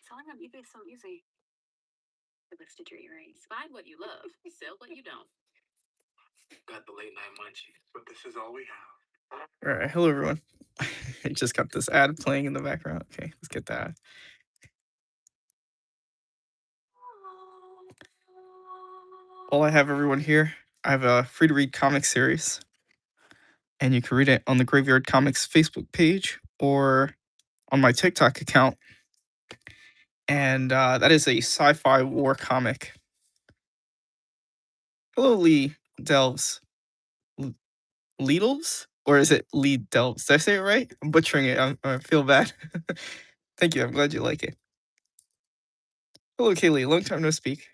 selling on eBay so easy. The best to treat your earrings. Find what you love, sell what you don't. Got the late night munchies, but this is all we have. All right, hello everyone. I just got this ad playing in the background. Okay, let's get that. While I have everyone here, I have a free to read comic series, and you can read it on the Graveyard Comics Facebook page or on my TikTok account. And that is a sci-fi war comic. Hello, Lee Delves. Leadles? Or is it Lee Delves? Did I say it right? I'm butchering it. I feel bad. Thank you. I'm glad you like it. Hello, Kaylee. Long time no speak.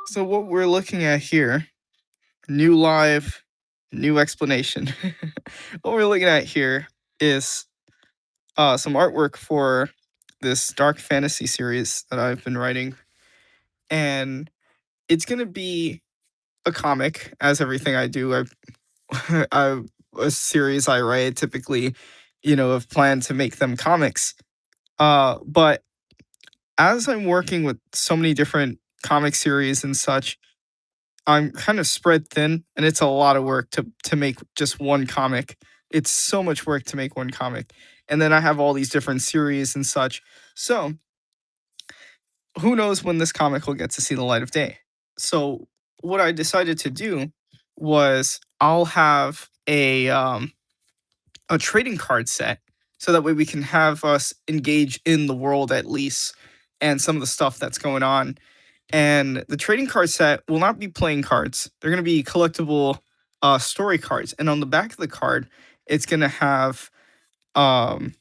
So what we're looking at here, new live, new explanation. What we're looking at here is some artwork for this dark fantasy series that I've been writing. And it's going to be a comic, as everything I do. A series I write typically, have planned to make them comics. But as I'm working with so many different comic series and such, I'm kind of spread thin, and it's a lot of work to make just one comic. It's so much work to make one comic. And then I have all these different series and such. So, who knows when this comic will get to see the light of day. So, what I decided to do was I'll have a trading card set so that way we can have us engage in the world at least and some of the stuff that's going on. And the trading card set will not be playing cards. They're going to be collectible story cards. And on the back of the card, it's going to have the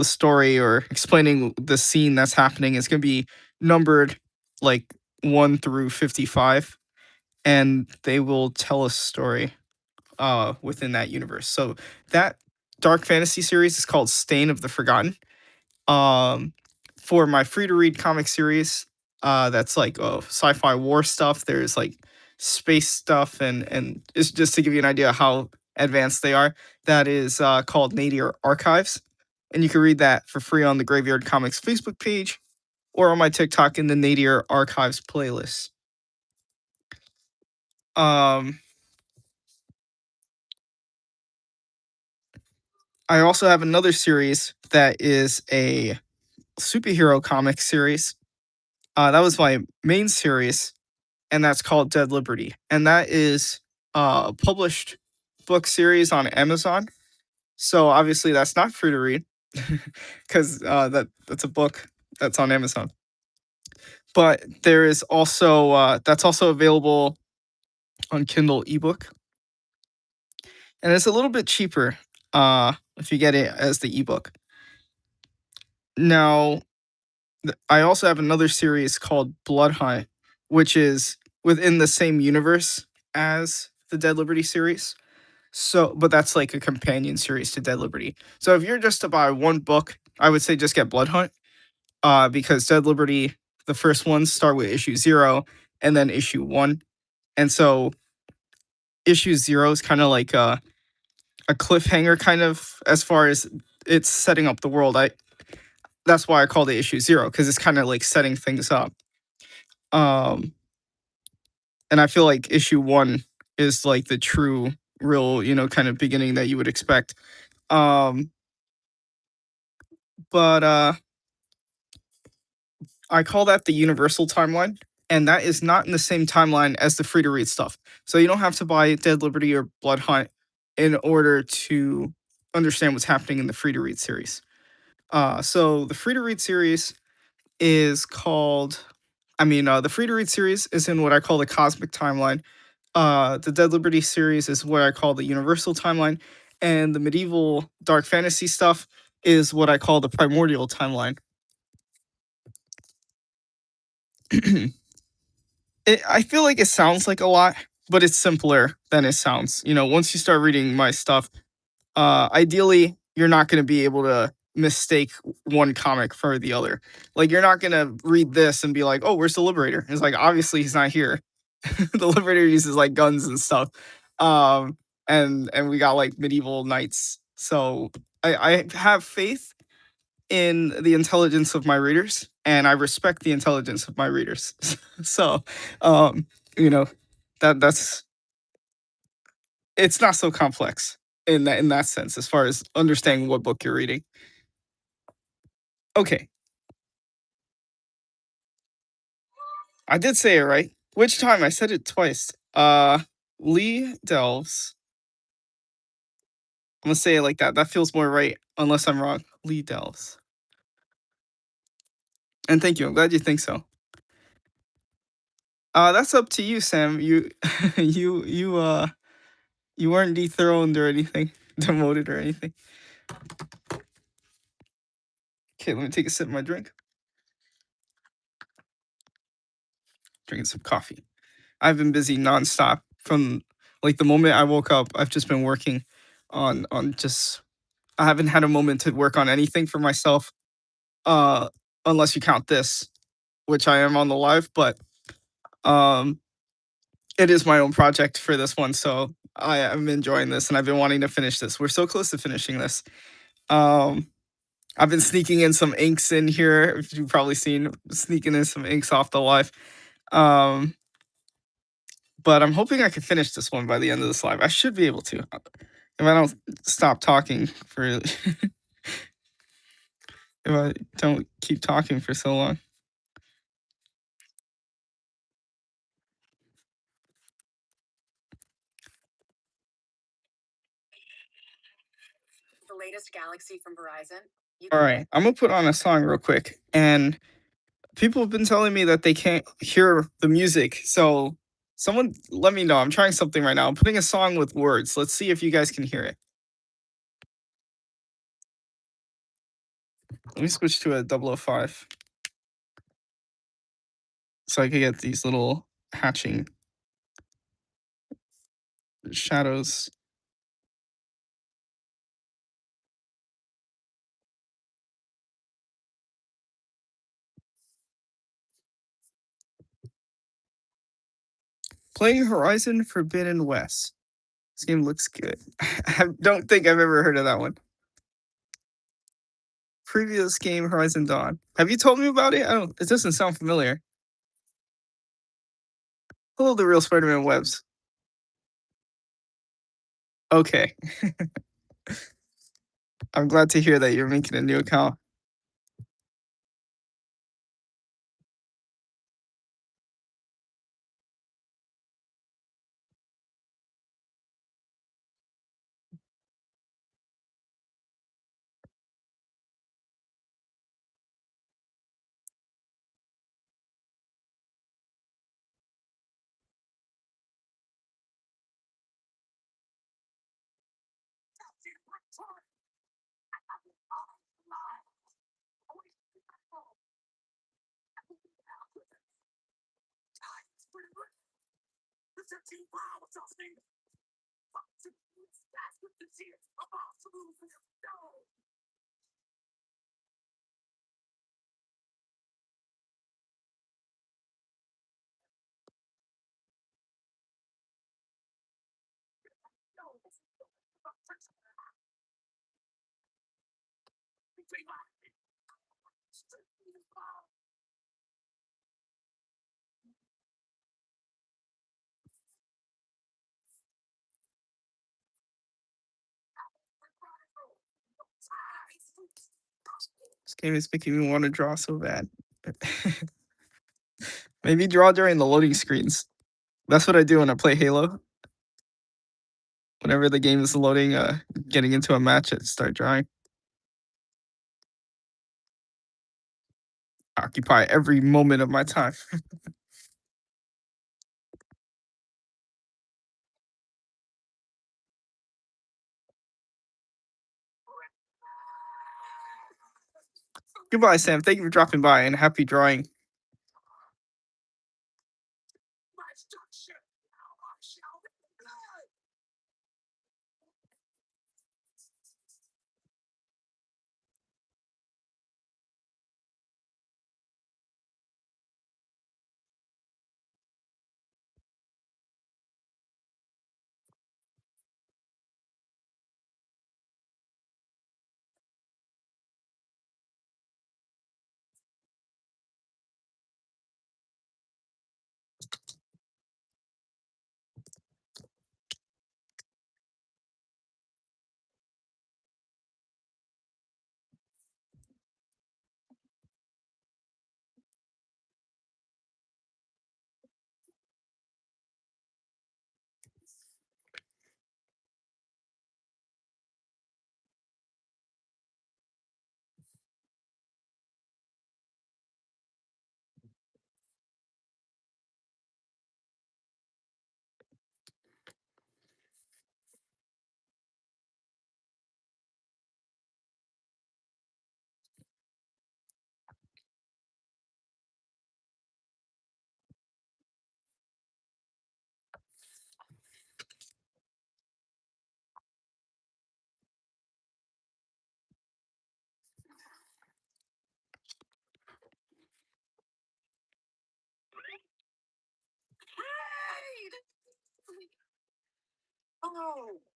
story or explaining the scene that's happening. It's going to be numbered like 1 through 55, and they will tell a story within that universe. So that dark fantasy series is called Stain of the Forgotten. For my free to read comic series, that's like sci-fi war stuff. There's like space stuff, and it's just to give you an idea how advanced they are. That is called Nadir Archives, and you can read that for free on the Graveyard Comics Facebook page or on my TikTok in the Nadir Archives playlist. I also have another series that is a superhero comic series. That was my main series, and that's called Dead Liberty. And that is a published book series on Amazon. So obviously that's not free to read because that's a book that's on Amazon. But there is also that's also available on Kindle ebook, and it's a little bit cheaper if you get it as the ebook. Now, I also have another series called Blood Hunt, which is within the same universe as the Dead Liberty series. So, but that's like a companion series to Dead Liberty. So if you're just to buy one book, I would say just get Blood Hunt, because Dead Liberty, the first ones start with issue 0 and then issue 1, and so issue 0 is kind of like a cliffhanger, kind of as far as it's setting up the world. That's why I called it issue 0, because it's kind of like setting things up. And I feel like issue 1 is like the true, real, kind of beginning that you would expect. But I call that the universal timeline, and that is not in the same timeline as the free to read stuff. So you don't have to buy Dead Liberty or Blood Hunt in order to understand what's happening in the free to read series. So the free to read series is called, the free to read series is in what I call the cosmic timeline. The Dead Liberty series is what I call the universal timeline, and the medieval dark fantasy stuff is what I call the primordial timeline. I feel like it sounds like a lot, but it's simpler than it sounds. Once you start reading my stuff, ideally, you're not going to be able to mistake one comic for the other. Like you're not gonna read this and be like, "Oh, where's the Liberator?" It's like obviously he's not here. The Liberator uses like guns and stuff, um, and we got like medieval knights. So I have faith in the intelligence of my readers, and I respect the intelligence of my readers. So, um, you know, that's it's not so complex in that sense as far as understanding what book you're reading. Okay, I did say it right. Which time? I said it twice. Lee Delves. I'm gonna say it like that. That feels more right, unless I'm wrong. Lee Delves. And thank you. I'm glad you think so. That's up to you, Sam. You, you weren't dethroned or anything, demoted or anything. Okay, let me take a sip of my drink. Drinking some coffee. I've been busy nonstop from like the moment I woke up. I've just been working on just. I haven't had a moment to work on anything for myself, uh, unless you count this, which I am on the live. But um, it is my own project for this one, so I am enjoying this, and I've been wanting to finish this. We're so close to finishing this. Um, I've been sneaking in some inks in here. If you've probably seen sneaking in some inks off the live. Um, but I'm hoping I can finish this one by the end of this live. I should be able to. If I don't stop talking for if I don't keep talking for so long. The latest Galaxy from Verizon. All right, I'm gonna put on a song real quick, and people have been telling me that they can't hear the music. So someone let me know. I'm trying something right now. I'm putting a song with words. Let's see if you guys can hear it. Let me switch to a 005 so I can get these little hatching shadows. Playing Horizon Forbidden West. This game looks good. I don't think I've ever heard of that one. Previous game, Horizon Dawn. Have you told me about it? I don't. It doesn't sound familiar. Hello, the real Spider-Man webs. Okay, I'm glad to hear that you're making a new account. This game is making me want to draw so bad. Maybe draw during the loading screens. That's what I do when I play Halo. Whenever the game is loading, getting into a match, I start drawing. Occupy every moment of my time. Goodbye, Sam. Thank you for dropping by and happy drawing.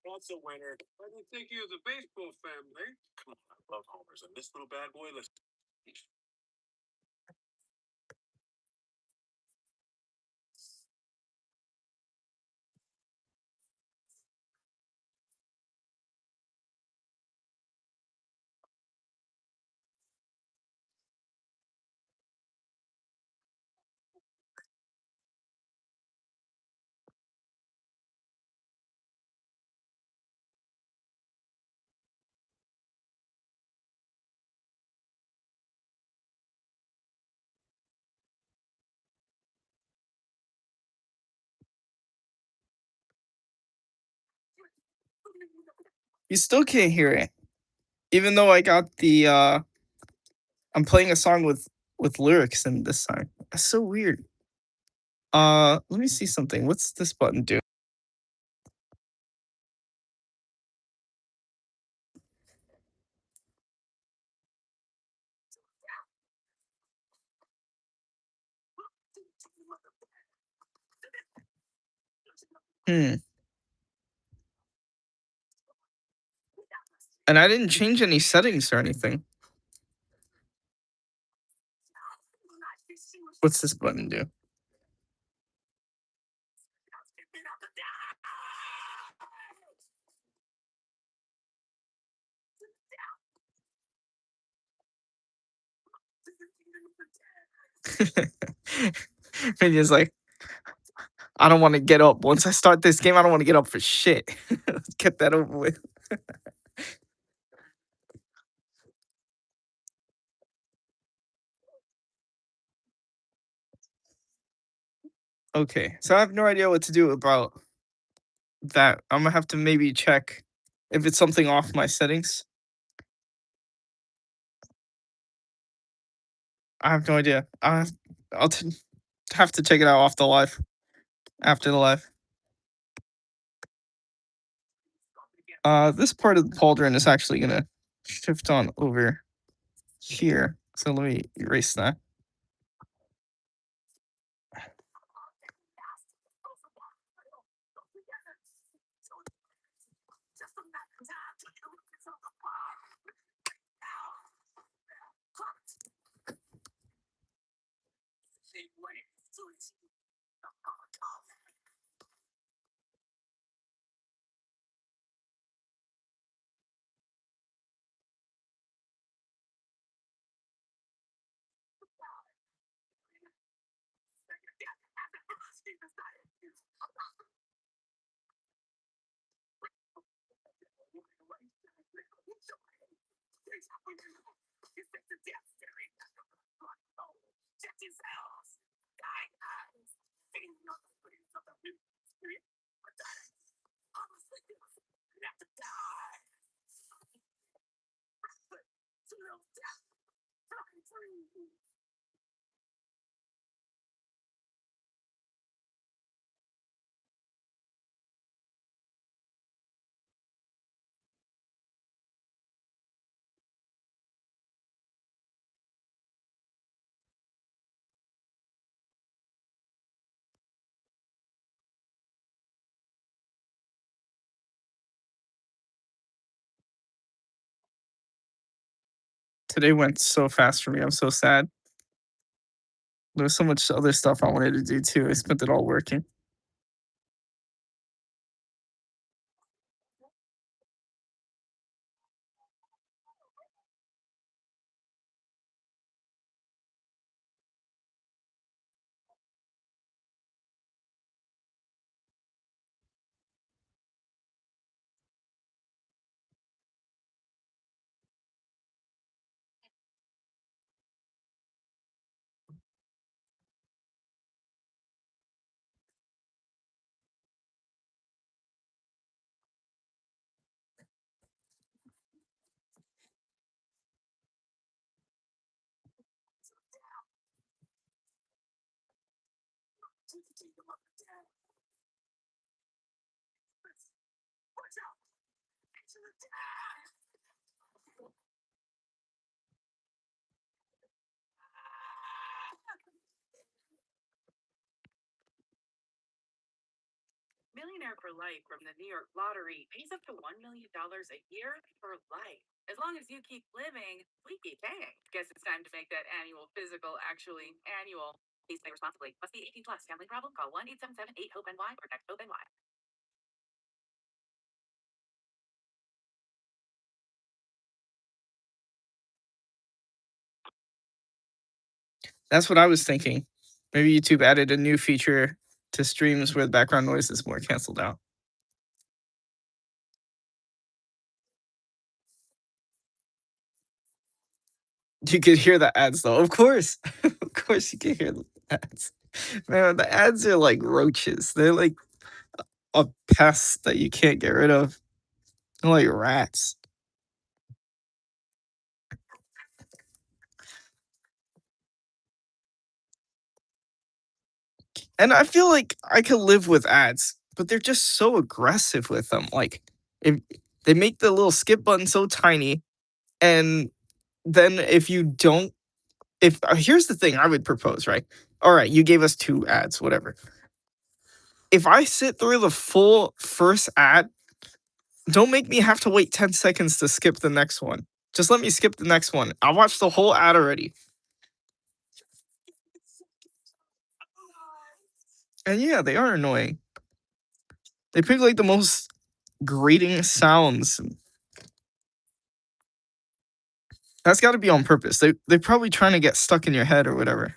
That's a winner. I didn't think he was a baseball fan, man. Come on, I love homers, and this little bad boy, listen. You still can't hear it. Even though I got the I'm playing a song with lyrics in this song. That's so weird. Let me see something. What's this button do? Hmm. And I didn't change any settings or anything. What's this button do? And he's like, I don't want to get up. Once I start this game, I don't want to get up for shit. Let's get that over with. Okay, so I have no idea what to do about that. I'm gonna have to maybe check if it's something off my settings. I have no idea. I'll have to check it out off the live after the live. This part of the pauldron is actually gonna shift on over here. So let me erase that. Today went so fast for me. I'm so sad. There's so much other stuff I wanted to do too. I spent it all working. Millionaire for life from the New York Lottery pays up to $1 million a year for life. As long as you keep living, we keep paying. Guess it's time to make that annual physical actually annual. Please pay responsibly. Must be 18 plus. Family problem? Call 1-877-8-HOPE-NY or text HOPE-NY. That's what I was thinking. Maybe YouTube added a new feature to streams where the background noise is more canceled out. You could hear the ads though. Of course. Of course you can hear the ads. Man, the ads are like roaches. They're like a pest that you can't get rid of. They're like rats. And I feel like I could live with ads, but they're just so aggressive with them. Like if they make the little skip button so tiny, and then if you don't, if here's the thing I would propose, right? All right, you gave us two ads, whatever. If I sit through the full first ad, don't make me have to wait 10 seconds to skip the next one. Just let me skip the next one. I watched the whole ad already. And yeah, they are annoying. They pick like the most grating sounds. That's got to be on purpose. They're probably trying to get stuck in your head or whatever.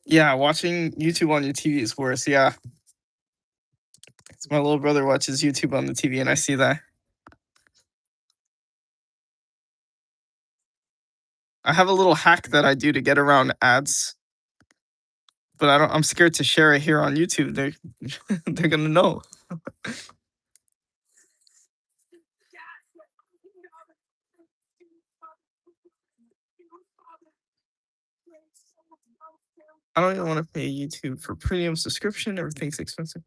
Yeah, watching YouTube on your TV is worse. Yeah, it's my little brother watches YouTube on the TV, and I see that. I have a little hack that I do to get around ads, but I don't. I'm scared to share it here on YouTube. They're gonna know. I don't even want to pay YouTube for premium subscription. Everything's expensive.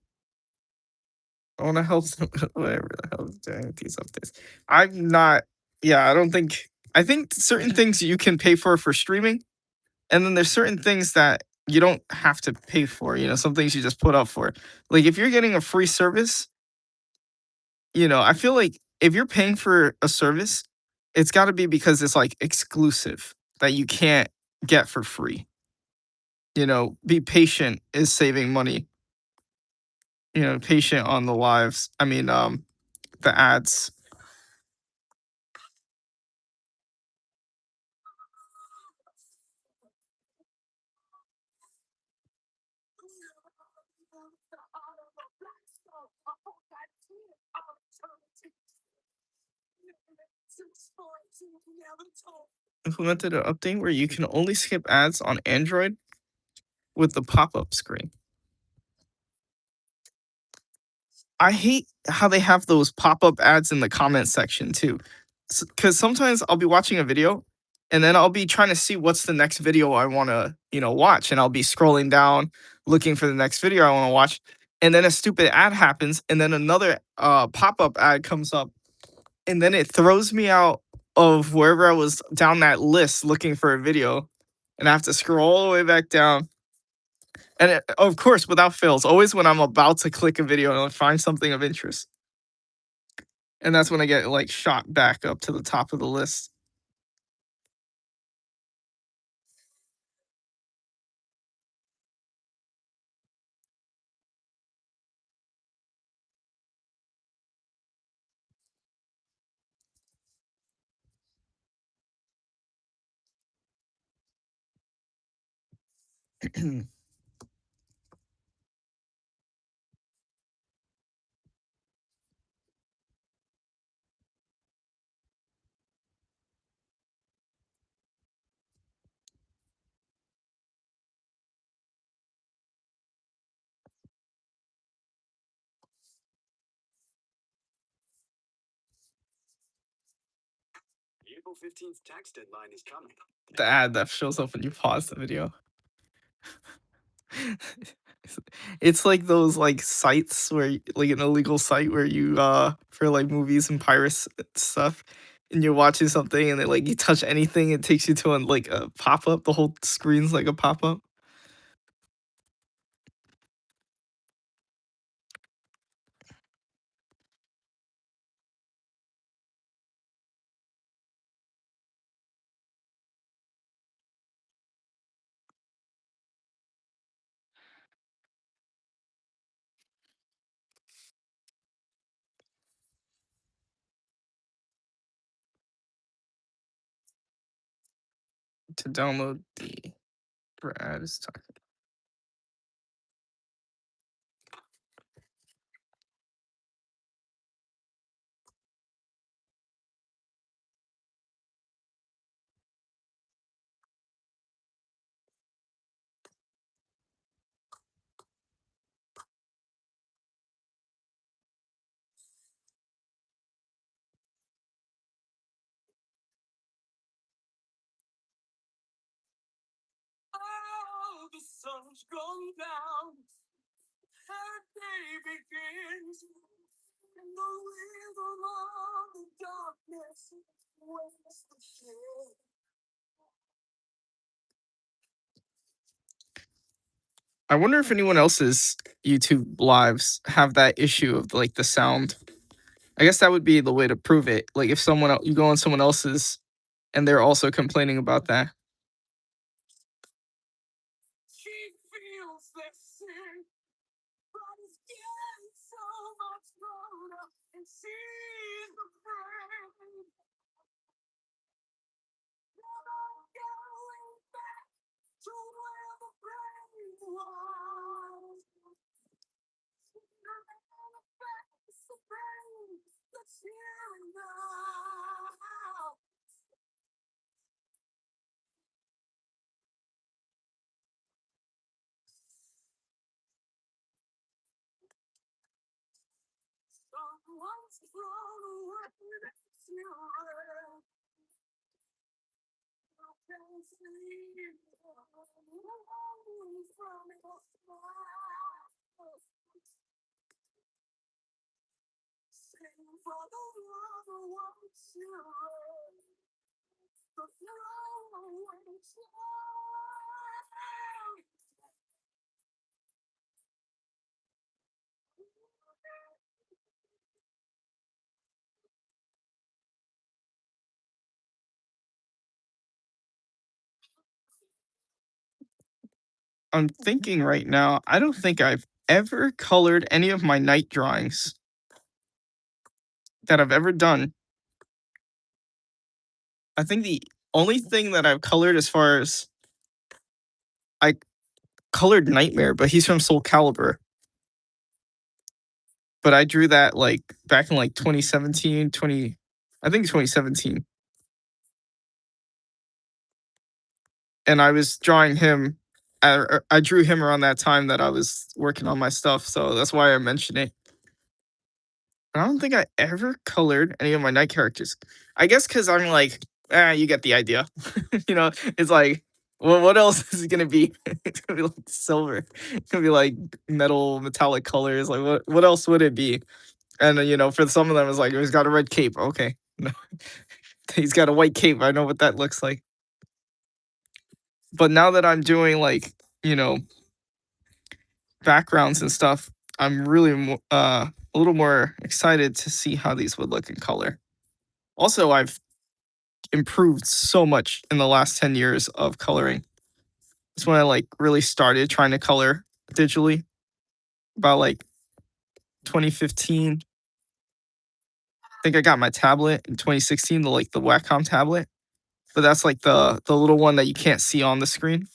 I want to help them, whatever the hell is doing with these updates. I'm not. Yeah, I don't think. I think certain things you can pay for streaming, and then there's certain things that you don't have to pay for. You know, some things you just put up for. Like if you're getting a free service, I feel like if you're paying for a service, it's got to be because it's like exclusive that you can't get for free. Be patient is saving money. Patient on the lives. I mean, the ads. Implemented an update where you can only skip ads on Android with the pop-up screen. I hate how they have those pop-up ads in the comment section too. Because sometimes I'll be watching a video and then I'll be trying to see what's the next video I want to, watch. And I'll be scrolling down looking for the next video I want to watch. And then a stupid ad happens and then another pop-up ad comes up. And then it throws me out of wherever I was down that list looking for a video. And I have to scroll all the way back down. And of course, without fails, always when I'm about to click a video and I'll find something of interest. And that's when I get like shot back up to the top of the list. April 15th tax deadline is coming. The ad that shows up when you pause the video. It's like those like sites where like an illegal site where you for like movies and pirates stuff, and you're watching something and then like you touch anything, it takes you to like a pop up. The whole screen's like a pop up. To download the Brad is talking. Oh, the sun's gone down. Her day begins. And the rhythm of the darkness wakes the shade. I wonder if anyone else's YouTube lives have that issue of like the sound. I guess that would be the way to prove it. Like if you go on someone else's and they're also complaining about that. She feels that sin, but it's getting so much louder, and she's afraid. Never going back to where the brain was. Never back to the brain that's here now. Someone's thrown away the children. You can sleep alone from your smile. Sing for the love of one children. The throwaway child. I'm thinking right now, I don't think I've ever colored any of my night drawings that I've ever done. I think the only thing that I've colored as far as I colored Nightmare, but he's from Soul Calibur. But I drew that like back in like 2017, I think 2017. And I was drawing him. I drew him around that time that I was working on my stuff, so that's why I mentioned it. I don't think I ever colored any of my night characters. I guess because I'm like, you get the idea. It's like, well, what else is it gonna be? It's gonna be like silver. It's gonna be like metallic colors. Like, what else would it be? And for some of them, it's like he's got a red cape. Okay, he's got a white cape. I know what that looks like. But now that I'm doing like you know backgrounds and stuff, I'm really a little more excited to see how these would look in color. Also, I've improved so much in the last 10 years of coloring. That's when I like really started trying to color digitally about like 2015. I think I got my tablet in 2016, the Wacom tablet. But that's like the little one that you can't see on the screen.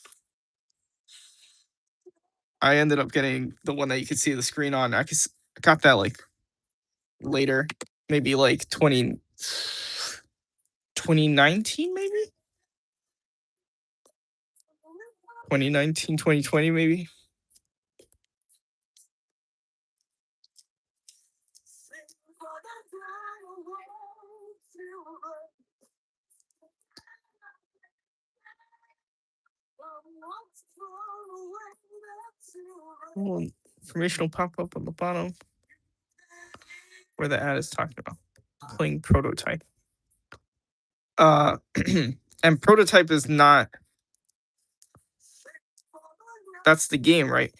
I ended up getting the one that you could see the screen on. I got that like later, maybe like 2019 maybe? 2019, 2020 maybe? Well, information will pop up on the bottom where the ad is talking about playing prototype. And prototype is not, that's the game, right?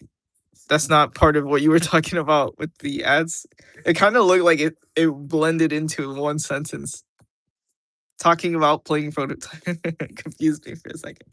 That's not part of what you were talking about with the ads. It kind of looked like it blended into one sentence. Talking about playing prototype confused me for a second.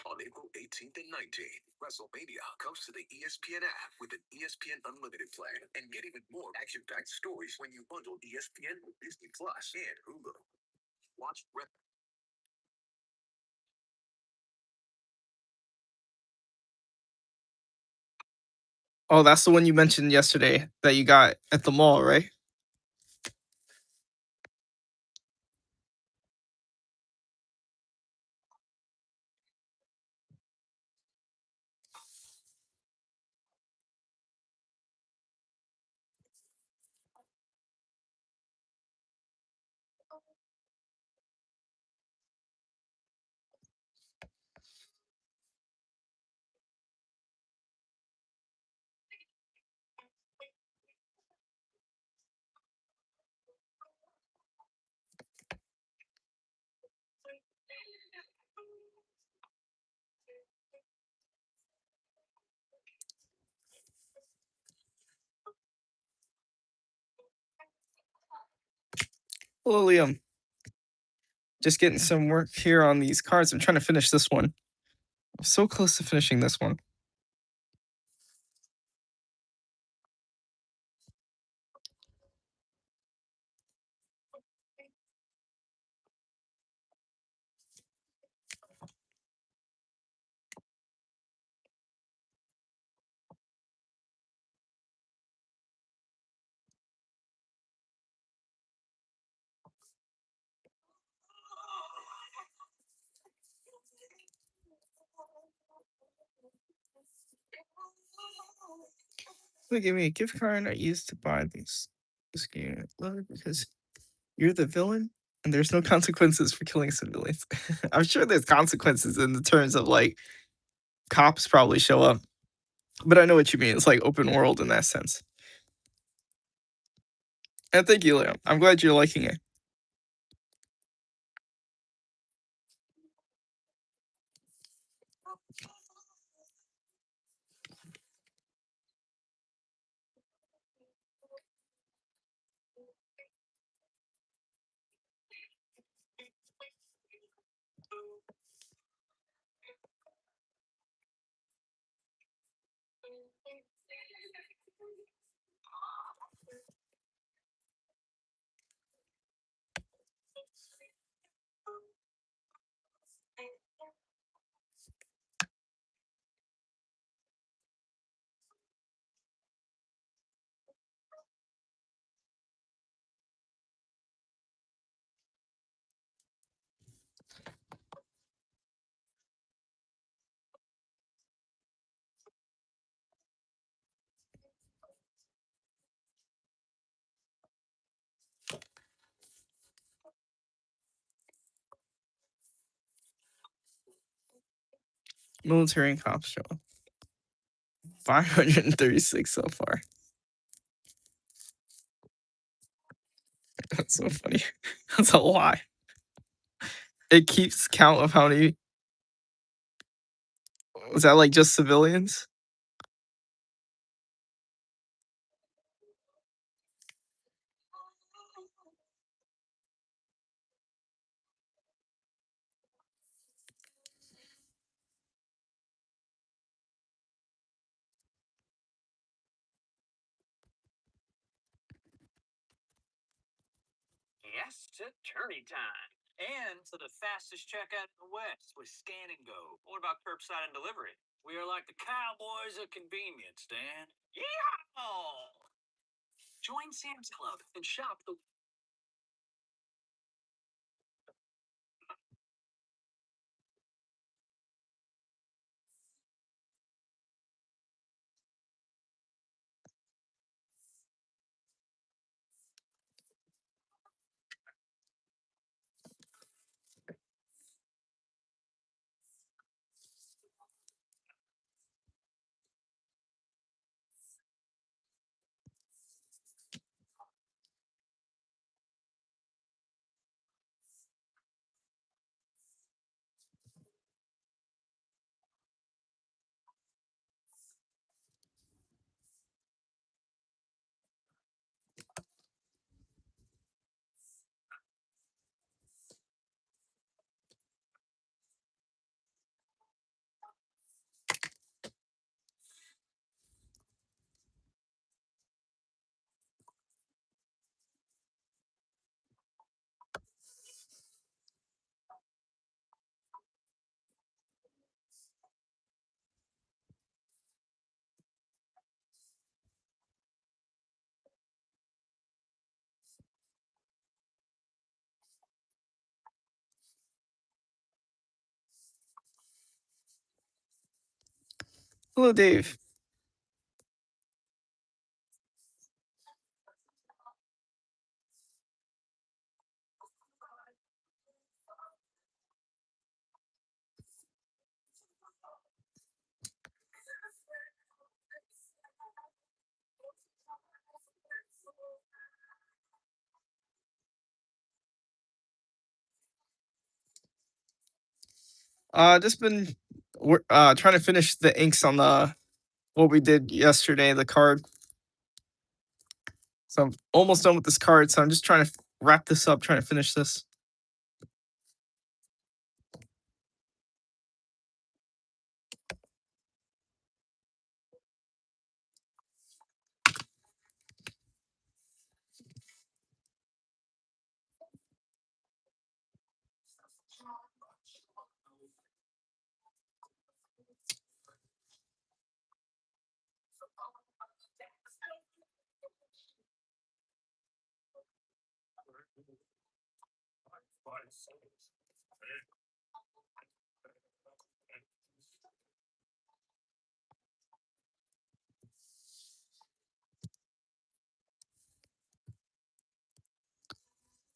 On April 18th and 19th, WrestleMania comes to the ESPN app with an ESPN Unlimited plan and get even more action-packed stories when you bundle ESPN with Disney Plus and Hulu. Watch Oh, that's the one you mentioned yesterday that you got at the mall, right? Hello, Liam. Just getting some work here on these cards. I'm trying to finish this one. I'm so close to finishing this one. They give me a gift card I used to buy this game. I love it because you're the villain and there's no consequences for killing civilians. I'm sure there's consequences in the terms of like cops probably show up. But I know what you mean. It's like open world in that sense. And thank you, Liam. I'm glad you're liking it. Military and cops show up. 536 so far. That's so funny. That's a lot. It keeps count of how many. Was that like just civilians? fast attorney time. And to the fastest checkout in the West with Scan and Go. What about curbside and delivery? We are like the cowboys of convenience, Dan. Yeehaw! Join Sam's Club and shop the Hello, Dave. Just been trying to finish the inks on the what we did yesterday, the card. So I'm almost done with this card. So I'm just trying to wrap this up, trying to finish this.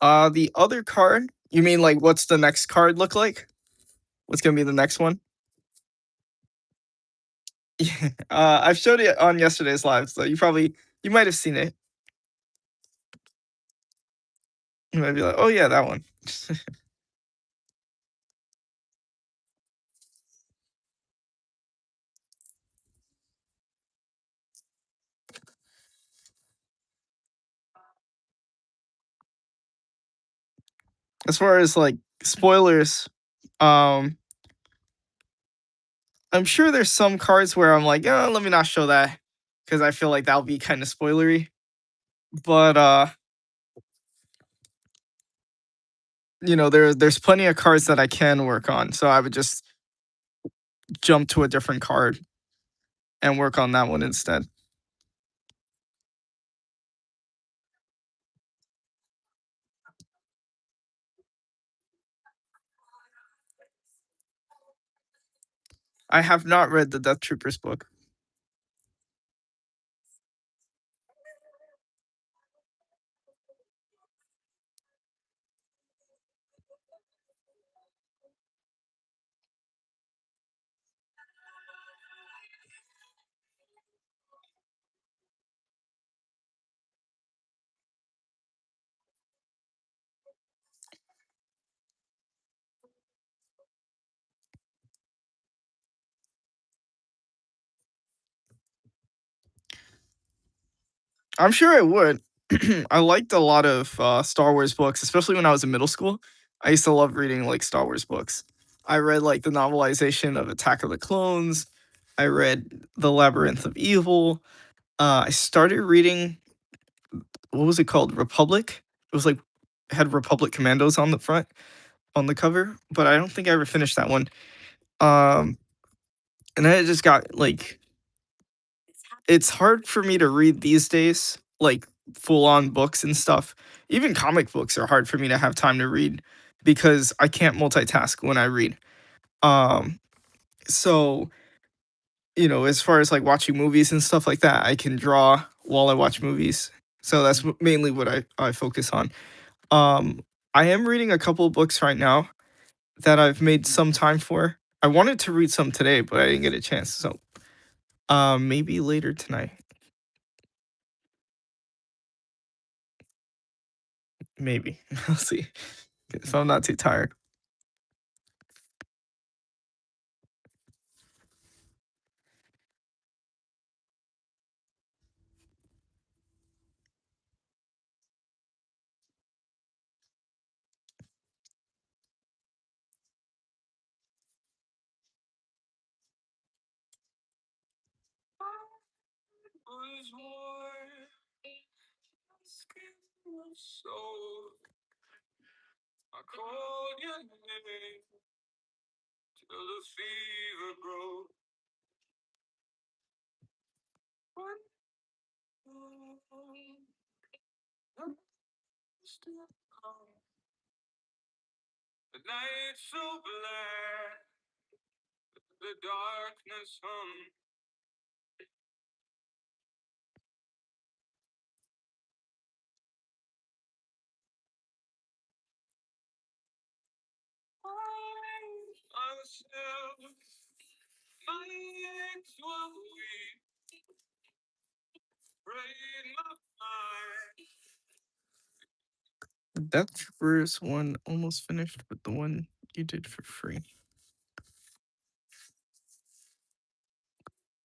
The other card, you mean like what's the next card look like? What's gonna be the next one? Yeah, I've showed it on yesterday's live, so you might have seen it. You might be like, oh yeah, that one. As far as like spoilers, um, I'm sure there's some cards where I'm like, oh, let me not show that because I feel like that'll be kind of spoilery. But there's plenty of cards that I can work on, so I would just jump to a different card and work on that one instead. I have not read the Death Troopers book. I'm sure I would. I liked a lot of Star Wars books, especially when I was in middle school. I used to love reading like Star Wars books. I read like the novelization of Attack of the Clones. I read The Labyrinth of Evil. I started reading, what was it called? Republic. It was like had Republic Commandos on the front on the cover, but I don't think I ever finished that one. And then it just got like it's hard for me to read these days, like full on books and stuff. Even comic books are hard for me to have time to read because I can't multitask when I read. Um, so as far as like watching movies and stuff like that, I can draw while I watch movies. So that's mainly what I focus on. Um, I am reading a couple of books right now that I've made some time for. I wanted to read some today, but I didn't get a chance. So maybe later tonight. Maybe. I'll see. If I'm not too tired. Was warm, skin was soft. I called your name till the fever broke. One more, still come. The night so black, the darkness hung. Myself, my legs were weak, prayed my mind. The Death Troopers one almost finished, but the one you did for free.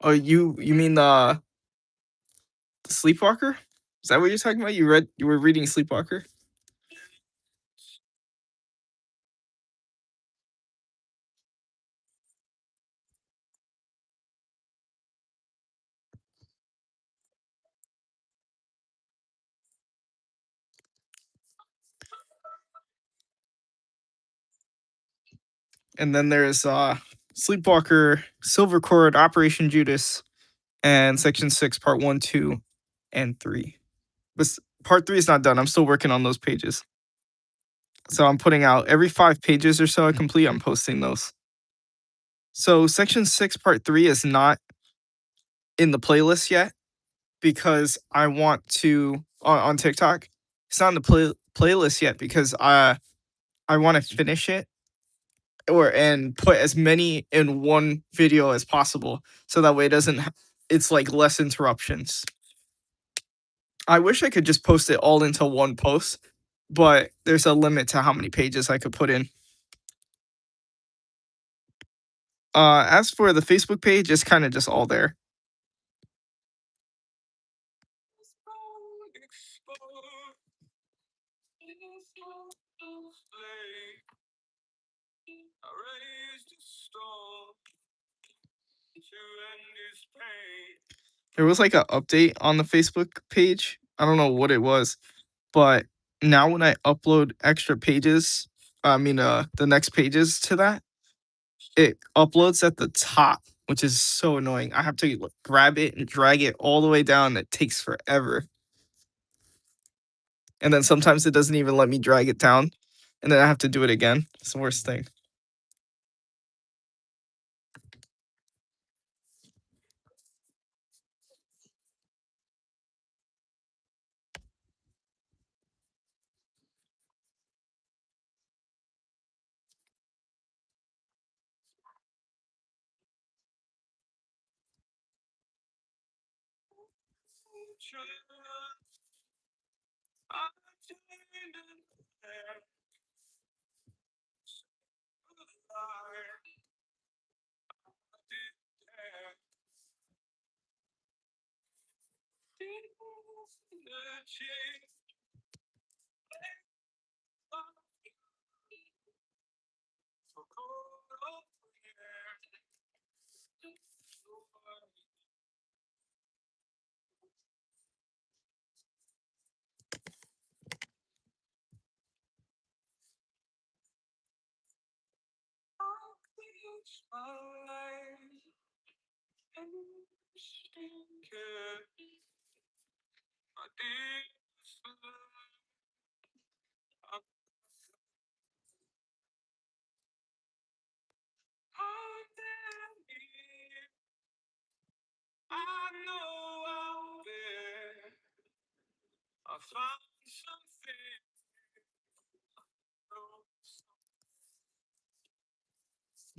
Oh, you mean the Sleepwalker? Is that what you're talking about? You were reading Sleepwalker? And then there's Sleepwalker, Silver Cord, Operation Judas, and Section 6, Part 1, 2, and 3. But Part 3 is not done. I'm still working on those pages. So I'm putting out every 5 pages or so I complete, I'm posting those. So Section 6, Part 3 is not in the playlist yet because I want to on TikTok. It's not in the playlist yet because I want to finish it and put as many in one video as possible so that way it's like less interruptions. I wish I could just post it all into one post, but there's a limit to how many pages I could put in. As for the Facebook page, it's kind of just all there. There was like an update on the Facebook page. I don't know what it was, but now when I upload extra pages, the next pages to that, it uploads at the top, which is so annoying. I have to grab it and drag it all the way down. It takes forever. And then sometimes it doesn't even let me drag it down. And then I have to do it again. It's the worst thing.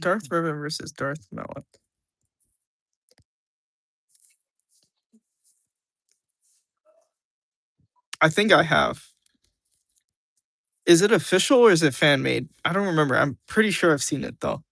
Darth Revan versus Darth Malak. I think I have. Is it official or is it fan made? I don't remember. I'm pretty sure I've seen it though.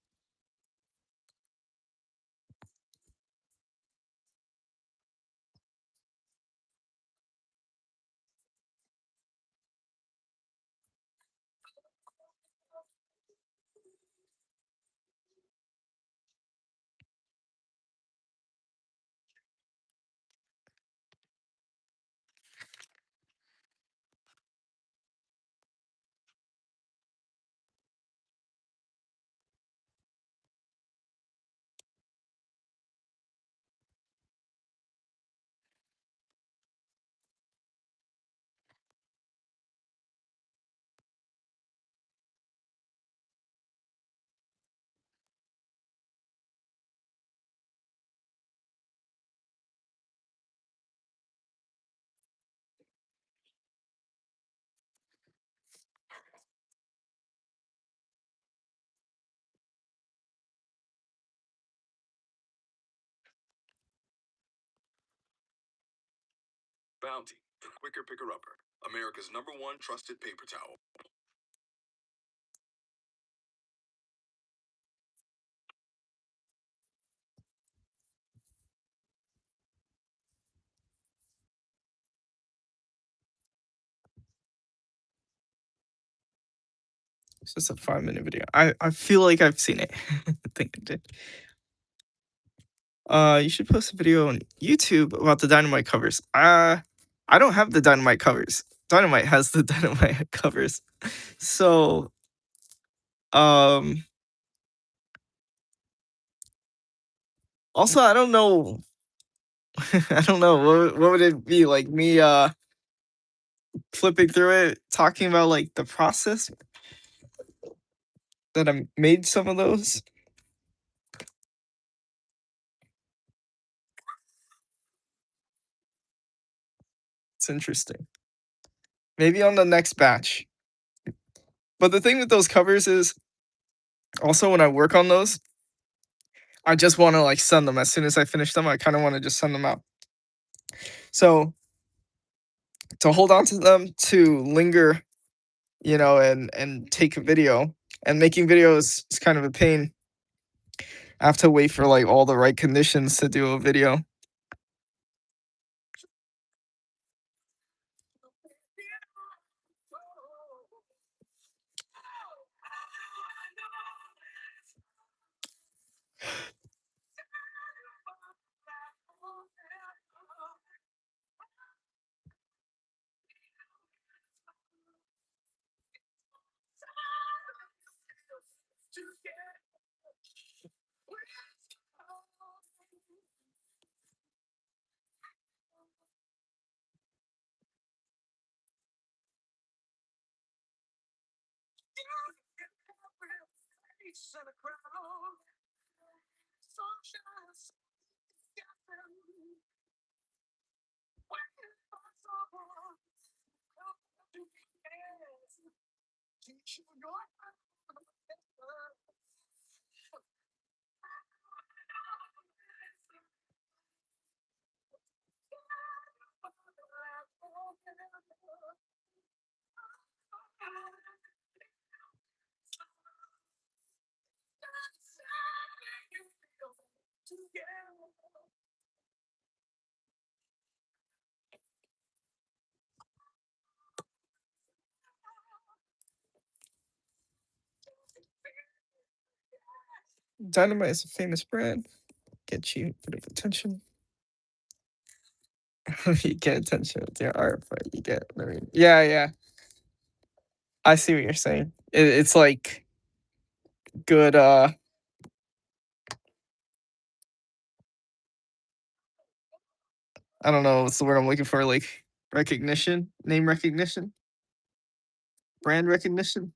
Bounty, the quicker picker-upper, America's #1 trusted paper towel. It's just a 5-minute video. I feel like I've seen it. I think I did. You should post a video on YouTube about the Dynamite covers. I don't have the Dynamite covers. Dynamite has the Dynamite covers. So, also I don't know. I don't know. What would it be like me flipping through it, talking about like the process that I made some of those? It's interesting. Maybe on the next batch. But the thing with those covers is also when I work on those, I just want to like send them as soon as I finish them. I kind of want to just send them out. So to hold on to them, to linger, and take a video. And making videos is kind of a pain. I have to wait for like all the right conditions to do a video. Dynamite is a famous brand. Get you a bit of attention. You get attention with your art, but you get. Yeah. I see what you're saying. It's like good. I don't know what's the word I'm looking for, like recognition, name recognition, brand recognition.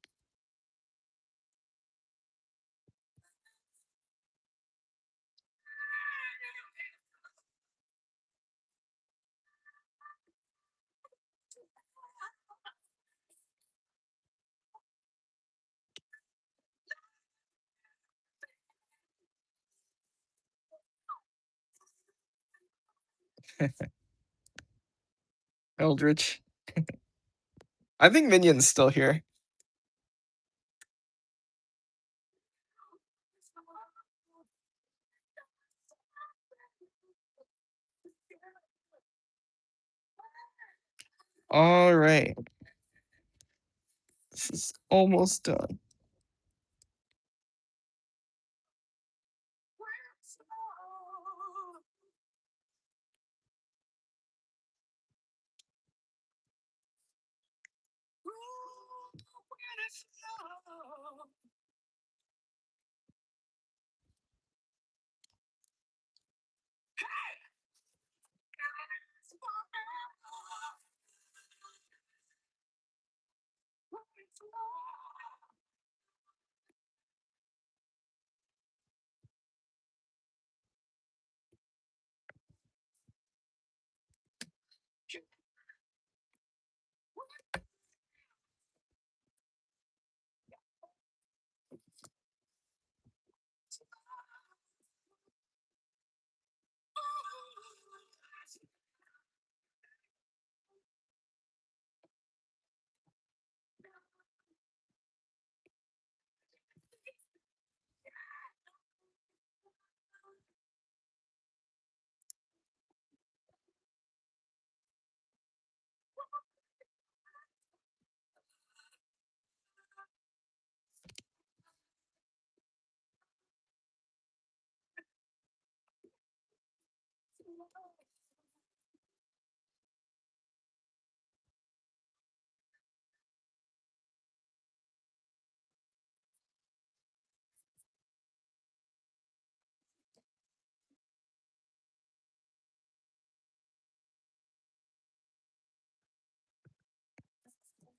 Eldritch. I think Minion's still here. All right. This is almost done.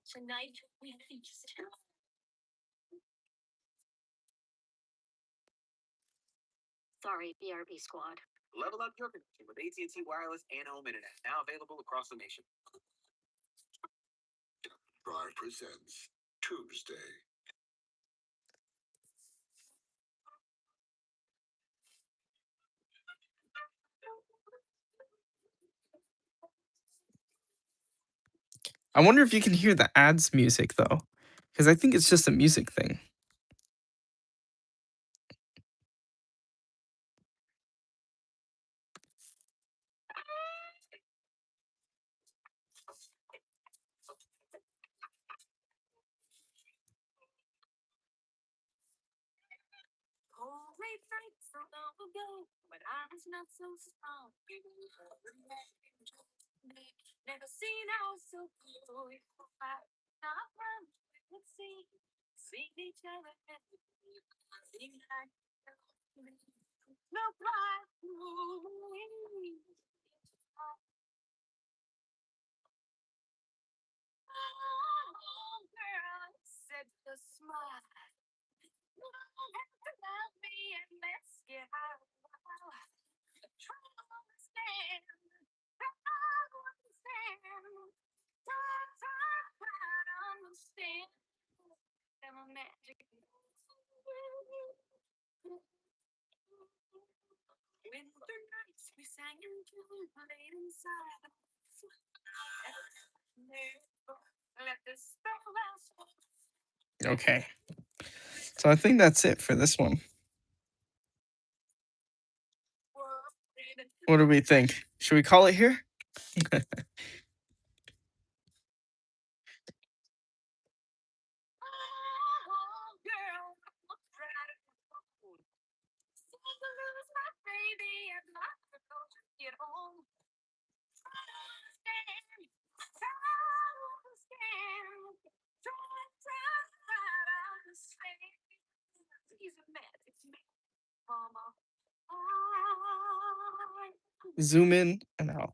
Tonight we feast. Sorry, BRB squad. Level up your connection with AT&T Wireless and Home Internet, now available across the nation. Drive presents Tuesday. I wonder if you can hear the ads music though, because I think it's just a music thing. Late night so long ago, when I was not so strong. Never seen I was so blue. Not run, let's see each other. Sing like no fly. Oh, girl, said the smile. Love me and let's get out. Try to understand. Try to understand. Try to understand. And my magic. Winter nights we sang in June, late inside. Let the spell last. Okay. So I think that's it for this one. What do we think? Should we call it here? Zoom in and out.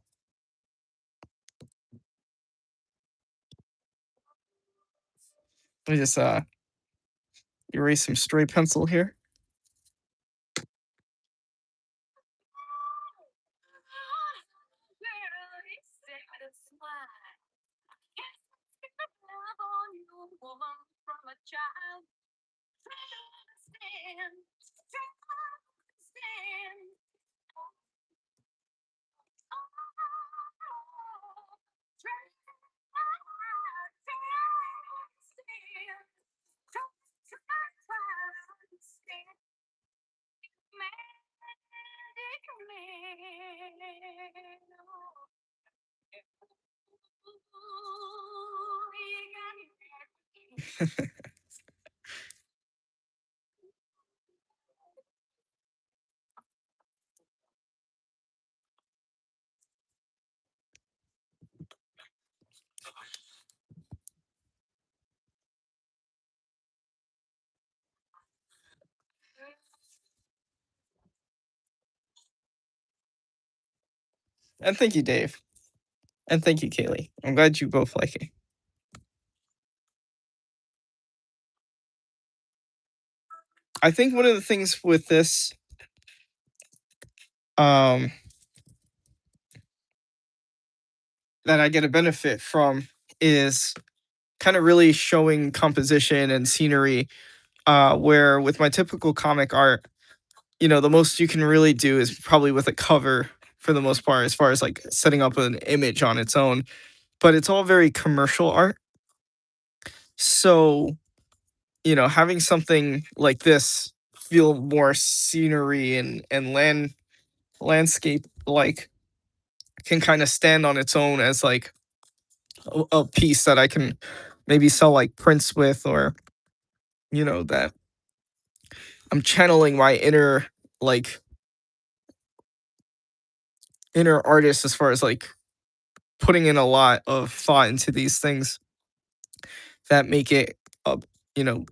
Let me just erase some stray pencil here. And thank you, Dave. And thank you, Kaylee. I'm glad you both like it. I think one of the things with this, that I get a benefit from is kind of really showing composition and scenery. Where with my typical comic art, the most you can really do is probably with a cover for the most part, as far as like setting up an image on its own. But it's all very commercial art. So, having something like this feel more scenery and landscape like can kind of stand on its own as like a piece that I can maybe sell like prints with, or that I'm channeling my like inner artist, as far as like putting in a lot of thought into these things that make it a, you know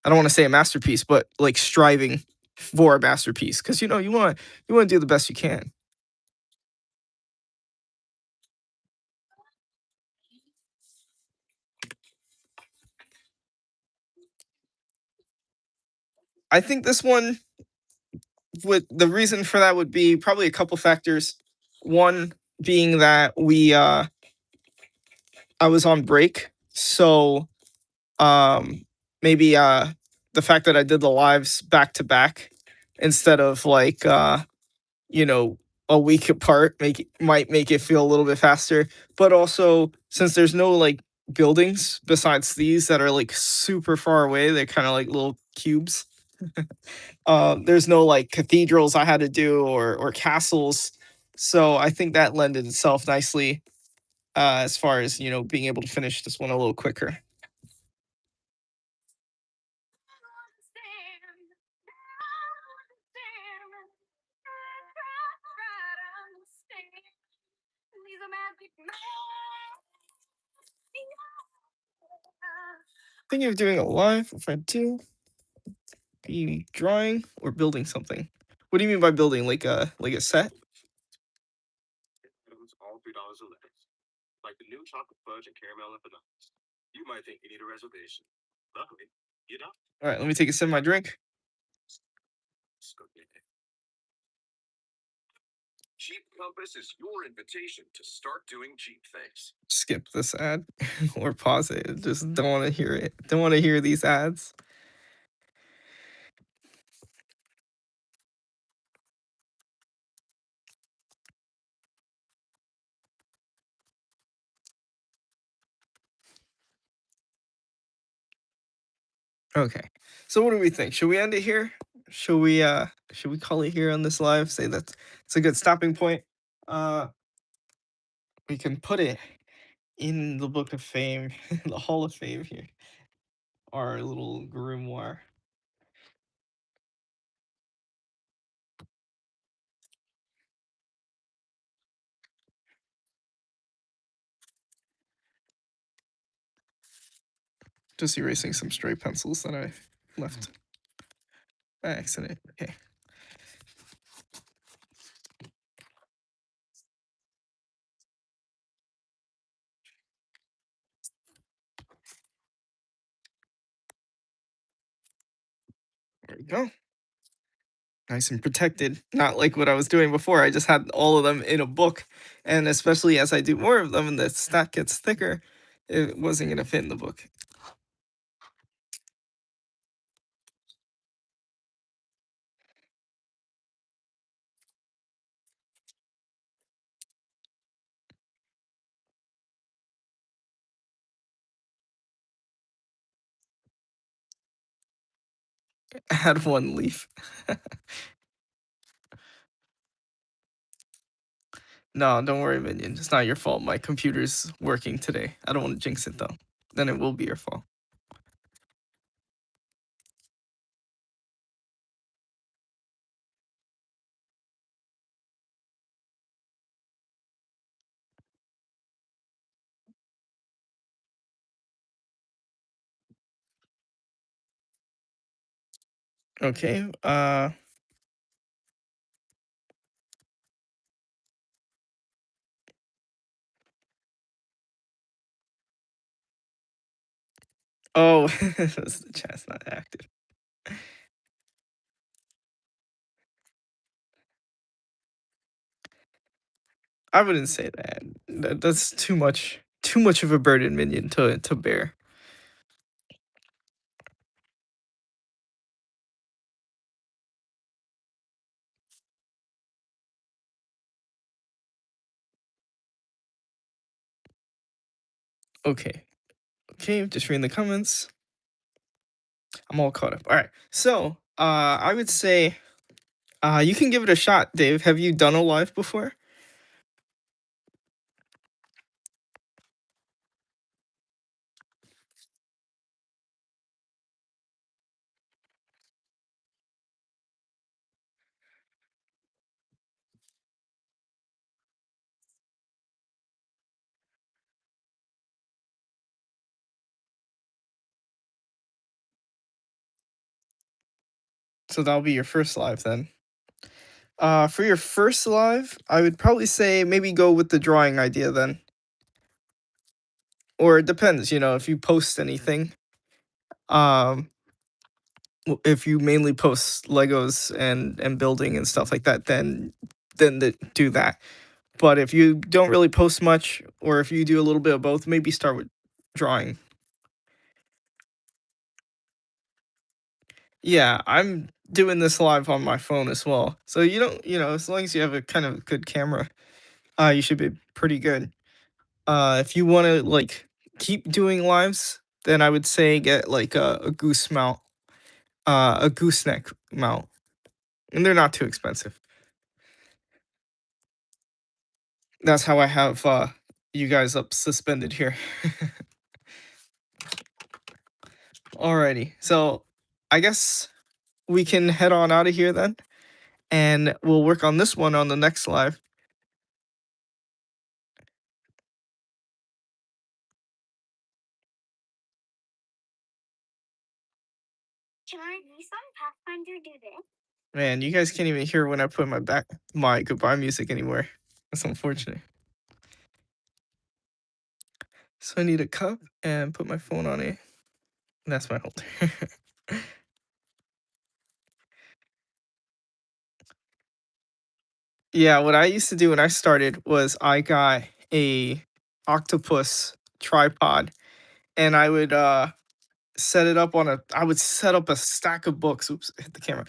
I don't want to say a masterpiece, but like striving for a masterpiece, because you want to do the best you can. I think this one, the reason for that would be probably a couple factors. One being that I was on break, so maybe the fact that I did the lives back to back instead of like you know a week apart might make it feel a little bit faster. But also, since there's no like buildings besides these that are like super far away, they're kind of like little cubes. There's no like cathedrals I had to do, or castles, so I think that lended itself nicely, as far as being able to finish this one a little quicker. Thinking of doing a live if I do be drawing or building something. What do you mean by building? Like a set? Items all $3 or less. Like the new chocolate fudge and caramel empanadas. You might think you need a reservation. Luckily, you don't. All right, let me take a sip of my drink. Cheap Compass is your invitation to start doing cheap things. Skip this ad or pause it. Just don't want to hear it. Don't want to hear these ads. Okay. So what do we think? Should we end it here? Should we call it here on this live? Say that it's a good stopping point. Uh we can put it in the book of fame, the hall of fame here. Our little grimoire. Just erasing some stray pencils that I left by accident. Okay. we go. Nice and protected. Not like what I was doing before. I just had all of them in a book. And especially as I do more of them and the stack gets thicker, it wasn't going to fit in the book. Add one leaf. No, don't worry, Minion. It's not your fault. My computer's working today. I don't want to jinx it, though. Then it will be your fault. Okay, oh, the chat's not active. I wouldn't say that. That's too much of a burden, Minion, to bear. Okay. Okay, just reading the comments. I'm all caught up. All right. So, I would say you can give it a shot, Dave. Have you done a live before? So that'll be your first live then. For your first live, I would probably say maybe go with the drawing idea then. Or it depends, if you post anything. If you mainly post Legos and building and stuff like that, then do that. But if you don't really post much, or if you do a little bit of both, maybe start with drawing. Yeah, I'm doing this live on my phone as well. So you don't, as long as you have a kind of good camera, you should be pretty good. If you want to like keep doing lives, then I would say get like a goose mount, a gooseneck mount, and they're not too expensive. That's how I have you guys up suspended here. Alrighty, so I guess we can head on out of here then, and we'll work on this one on the next live. Can our Nissan Pathfinder do this? Man, you guys can't even hear when I put my goodbye music anywhere. That's unfortunate. So I need a cup and put my phone on it. That's my holder. Yeah, what I used to do when I started was I got a octopus tripod, and I would set it up I would set up a stack of books. Oops, hit the camera.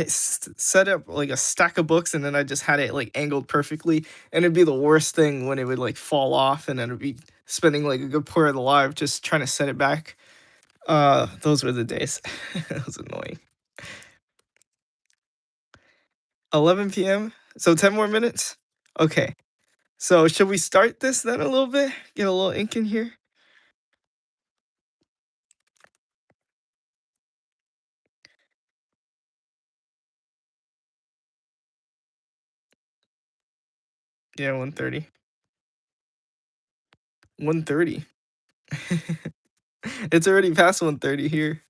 Set up like a stack of books, and then I just had it like angled perfectly, and it'd be the worst thing when it would like fall off, and then it'd be spending like a good part of the live just trying to set it back. Those were the days. It was annoying. 11 p.m. So 10 more minutes. Okay. So should we start this then a little bit? Get a little ink in here. Yeah, 1:30. 1:30. It's already past 1:30 here.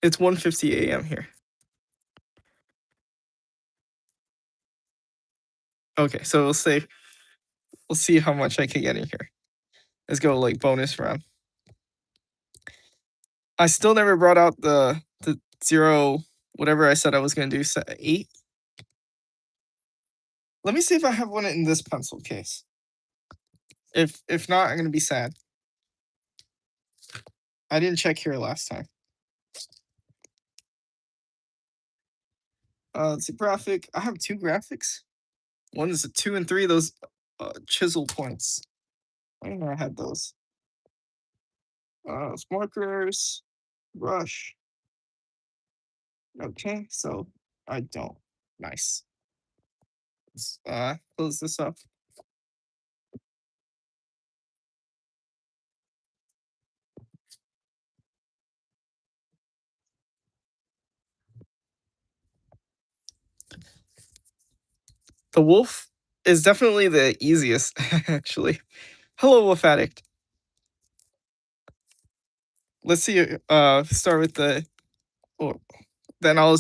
It's 1:50 a.m. here. Okay, so we'll see how much I can get in here. Let's go like bonus round. I still never brought out the 0, whatever I said I was gonna do, 8. Let me see if I have one in this pencil case. If not, I'm gonna be sad. I didn't check here last time. Let's see, graphic. I have 2 graphics. One is a 2 and 3. Those chisel points. I didn't know I had those. Markers, brush. Okay, so I don't. Nice. Let's close this up. The wolf is definitely the easiest, actually. Hello, wolf addict. Let's see. Start with the. Oh, then I'll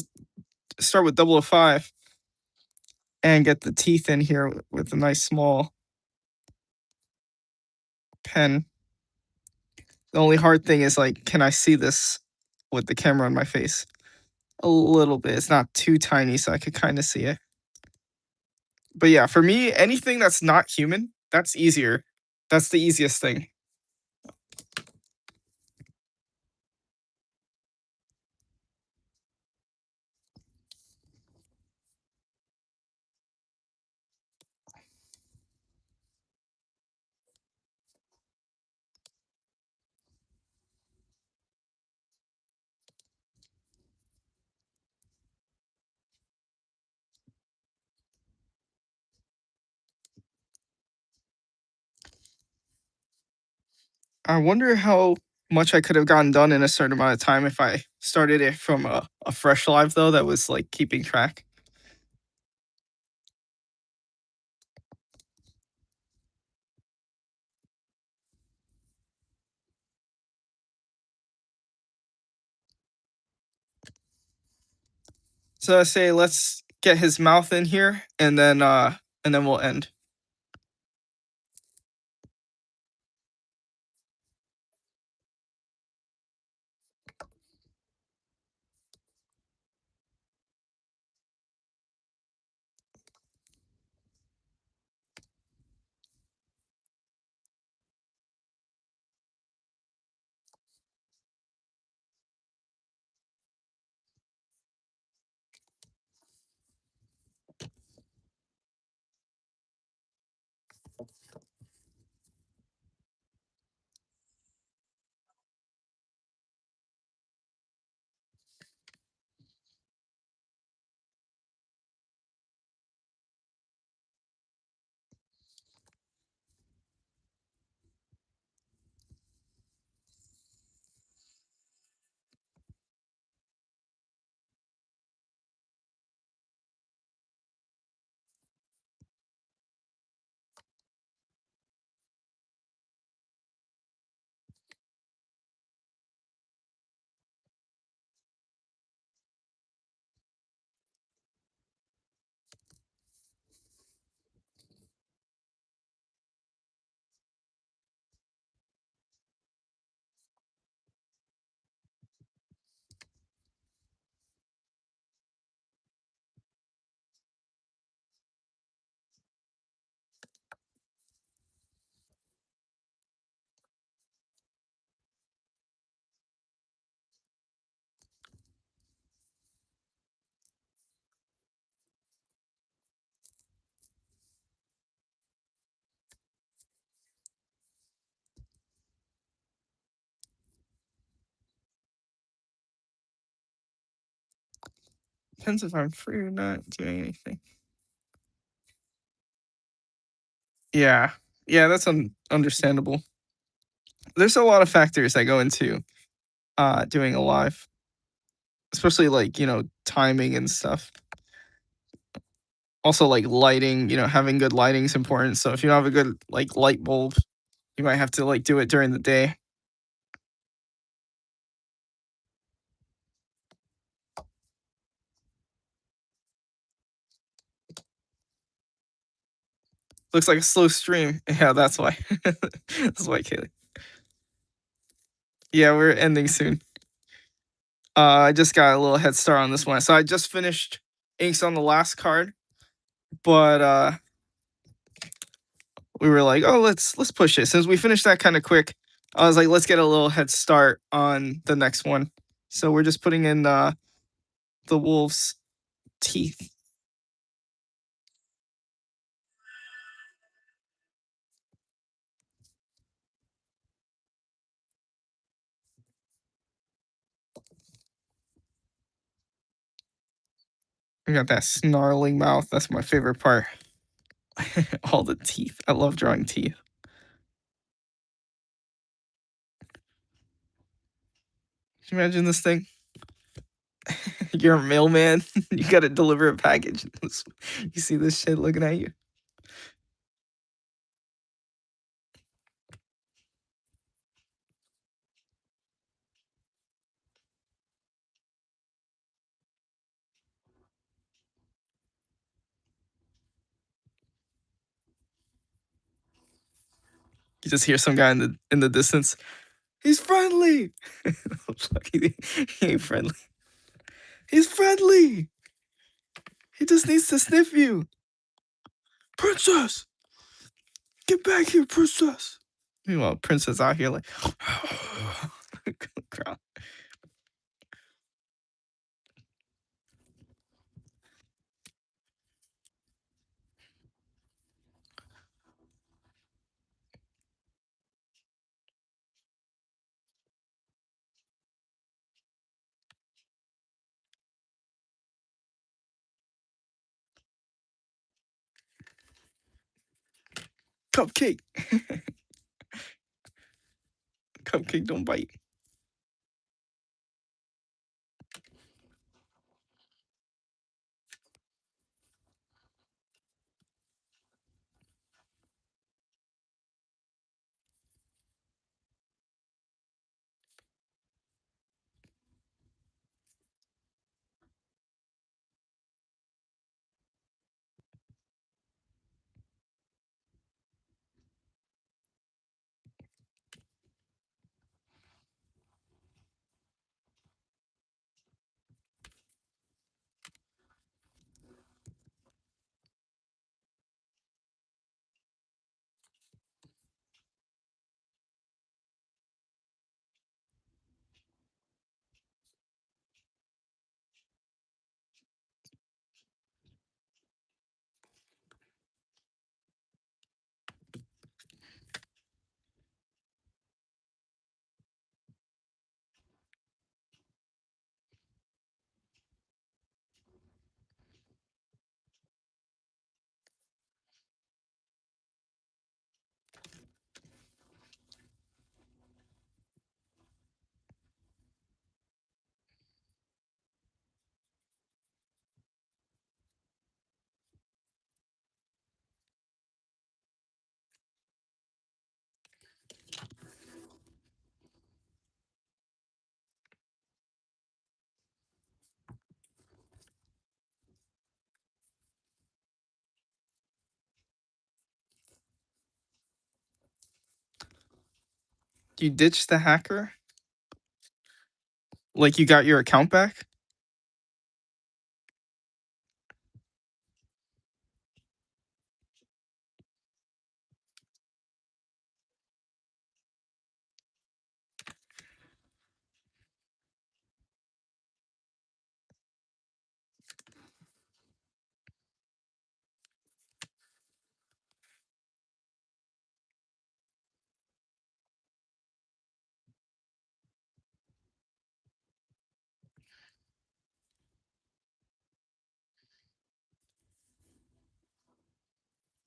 start with 005 and get the teeth in here with a nice small pen. The only hard thing is like, can I see this with the camera on my face? A little bit. It's not too tiny, so I could kind of see it. But yeah, for me, anything that's not human, that's easier. That's the easiest thing. I wonder how much I could have gotten done in a certain amount of time if I started it from a fresh live, though, that was like keeping track. So I say let's get his mouth in here and then we'll end. Depends if I'm free or not doing anything. Yeah, that's understandable. There's a lot of factors that go into doing a live, especially like timing and stuff. Also, like lighting. Having good lighting is important. So if you don't have a good like light bulb, you might have to like do it during the day. Looks like a slow stream. Yeah, that's why. That's why, Kaylee. Yeah, we're ending soon. I just got a little head start on this one. So I just finished inks on the last card, but we were like, oh, let's push it. Since we finished that kind of quick, I was like, let's get a little head start on the next one. So we're just putting in the wolf's teeth. We got that snarling mouth. That's my favorite part. All the teeth. I love drawing teeth. Can you imagine this thing? You're a mailman. You gotta deliver a package. You see this shit looking at you. You just hear some guy in the distance. He's friendly. he ain't friendly. He's friendly. He just needs to sniff you. Princess, get back here, princess. Meanwhile, princess out here like, crowd. Cupcake. Cupcake don't bite. You ditched the hacker? Like you got your account back?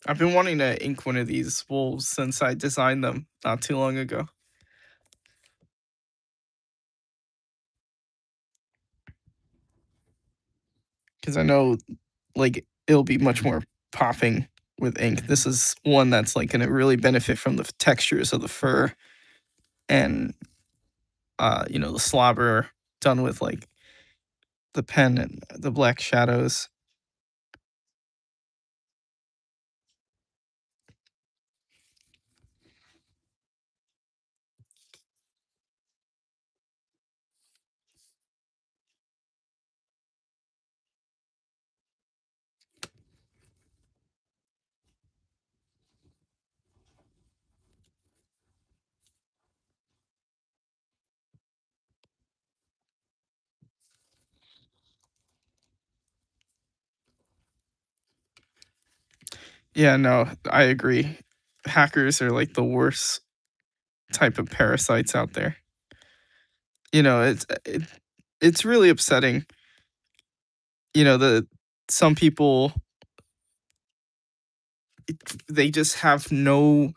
I've been wanting to ink one of these wolves since I designed them not too long ago. Because I know, like, it'll be much more popping with ink. This is one that's like going to really benefit from the textures of the fur and, the slobber done with like the pen and the black shadows. Yeah, no, I agree. Hackers are like the worst type of parasites out there. You know, it's really upsetting. You know, the some people they just have no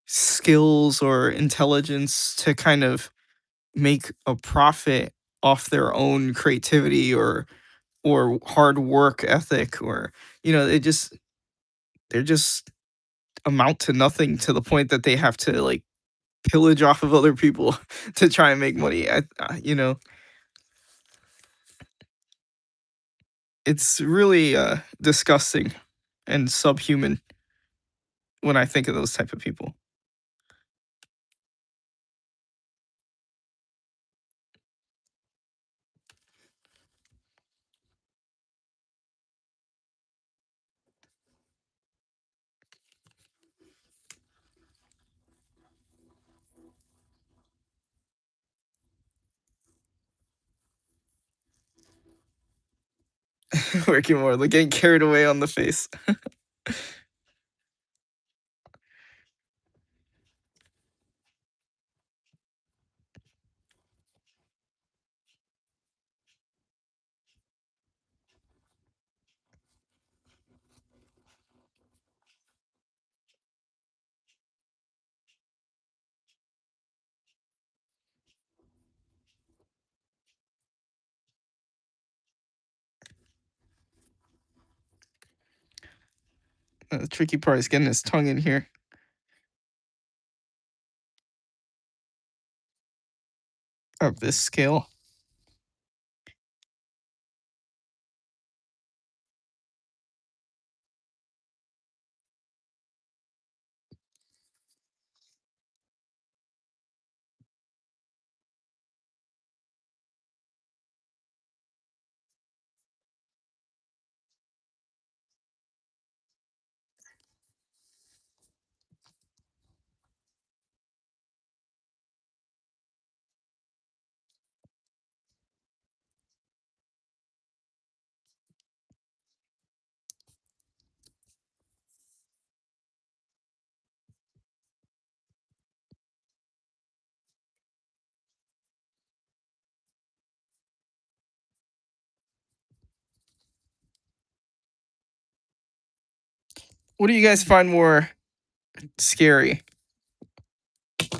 skills or intelligence to kind of make a profit off their own creativity or hard work ethic, or they're just amount to nothing, to the point that they have to like pillage off of other people to try and make money. It's really disgusting and subhuman when I think of those type of people. Working more, like getting carried away on the face. The tricky part is getting his tongue in here. Of this scale. What do you guys find more scary?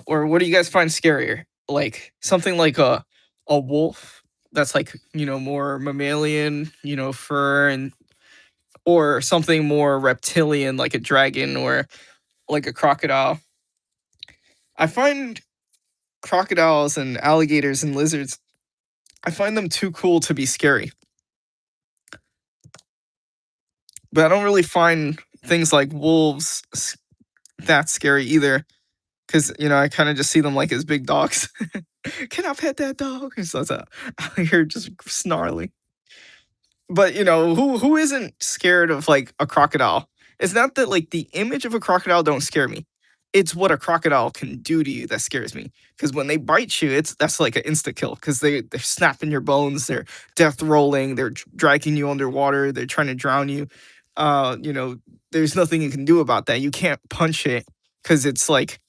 Or what do you guys find scarier? Like something like a wolf that's like, more mammalian, fur, and or something more reptilian like a dragon or like a crocodile. I find crocodiles and alligators and lizards, I find them too cool to be scary. But I don't really find things like wolves that scary either. Because, I kind of just see them like as big dogs. Can I pet that dog? And so it's out here just snarling. But who isn't scared of like a crocodile? It's not that like the image of a crocodile don't scare me. It's what a crocodile can do to you that scares me. Because when they bite you, that's like an insta kill. Because they're snapping your bones, they're death rolling, they're dragging you underwater, they're trying to drown you. You know, there's nothing you can do about that. You can't punch it because it's like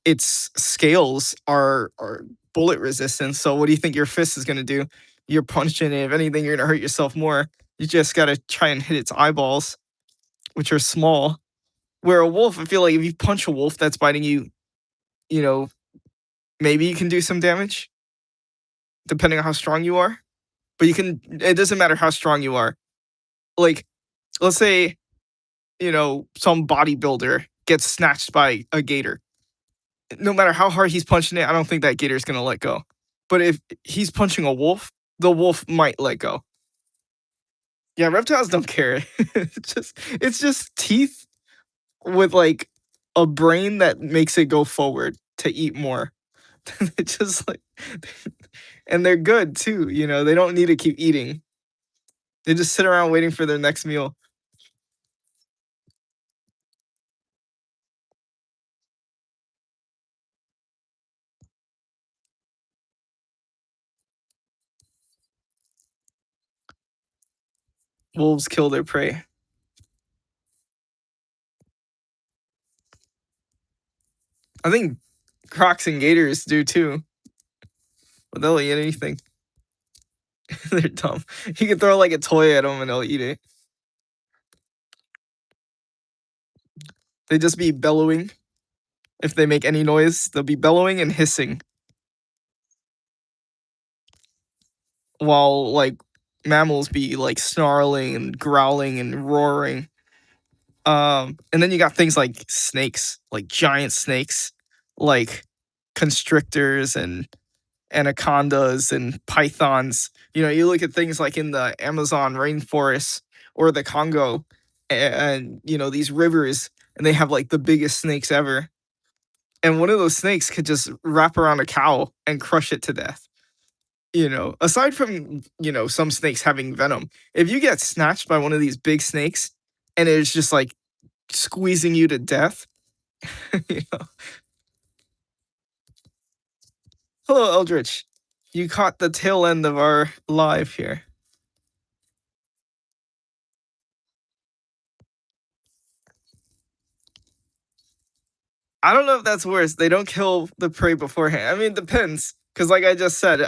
its scales are bullet resistant. So what do you think your fist is gonna do? You're punching it. If anything, you're gonna hurt yourself more. You just gotta try and hit its eyeballs, which are small. Where a wolf, I feel like if you punch a wolf that's biting you, you know, maybe you can do some damage, depending on how strong you are. But it doesn't matter how strong you are. Like, let's say, some bodybuilder gets snatched by a gator. No matter how hard he's punching it, I don't think that gator's gonna let go. But if he's punching a wolf, the wolf might let go. Yeah, reptiles don't care. It's just teeth with like a brain that makes it go forward to eat more. It's just like, and they're good too. They don't need to keep eating. They just sit around waiting for their next meal. Wolves kill their prey. I think Crocs and Gators do too. But they'll eat anything. They're dumb. You can throw like a toy at them and they'll eat it. They just be bellowing. If they make any noise, they'll be bellowing and hissing. While like mammals be like snarling and growling and roaring. And then you got things like snakes, like giant snakes, like constrictors and anacondas and pythons. You know, you look at things like in the Amazon rainforest or the Congo, and you know these rivers, and they have like the biggest snakes ever. And one of those snakes could just wrap around a cow and crush it to death. You know, aside from some snakes having venom, if you get snatched by one of these big snakes and it's just like squeezing you to death, you know. Hello, Eldritch. You caught the tail end of our live here. I don't know if that's worse. They don't kill the prey beforehand. I mean, it depends. Because like I just said,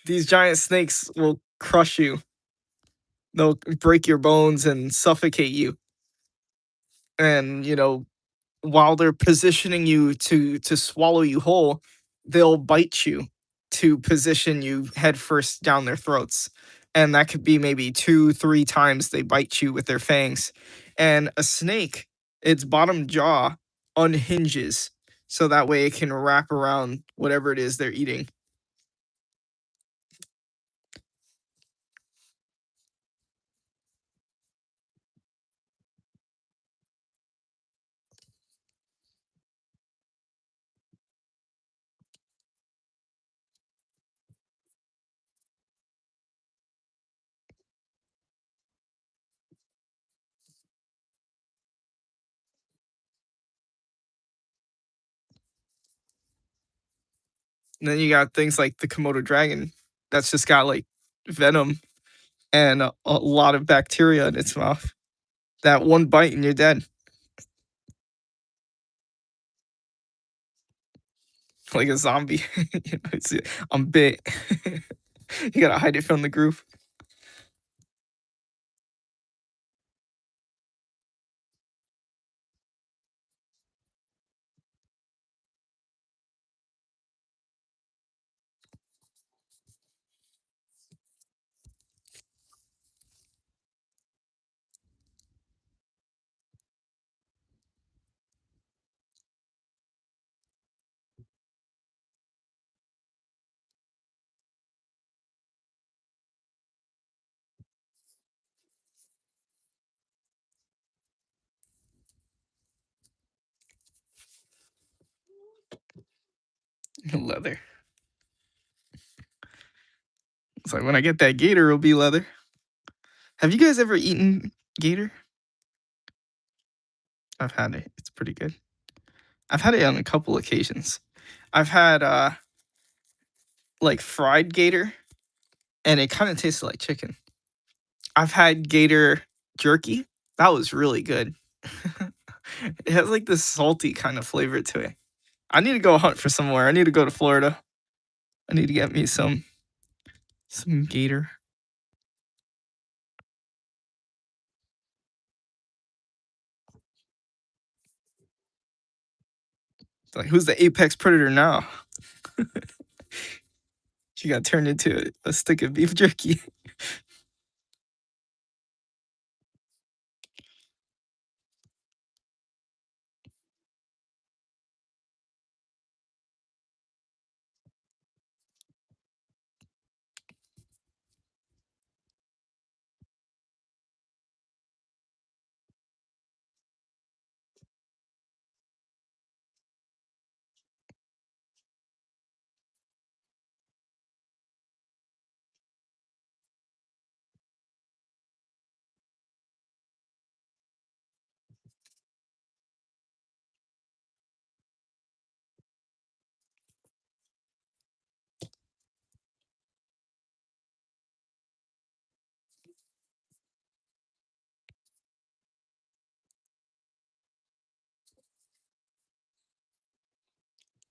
these giant snakes will crush you. They'll break your bones and suffocate you. And, while they're positioning you to swallow you whole, they'll bite you to position you head first down their throats. And that could be maybe 2-3 times they bite you with their fangs. And a snake, its bottom jaw unhinges so that way it can wrap around whatever it is they're eating. And then you got things like the Komodo dragon that's just got like venom and a lot of bacteria in its mouth. That one bite and you're dead. Like a zombie. I'm bit. You gotta hide it from the group. Leather. It's like when I get that gator, it'll be leather. Have you guys ever eaten gator? I've had it. It's pretty good. I've had it on a couple occasions. I've had like fried gator, and it kind of tasted like chicken. I've had gator jerky. That was really good. It has like this salty kind of flavor to it. I need to go hunt for somewhere. I need to go to Florida. I need to get me some gator. It's like, who's the apex predator now? She got turned into a stick of beef jerky.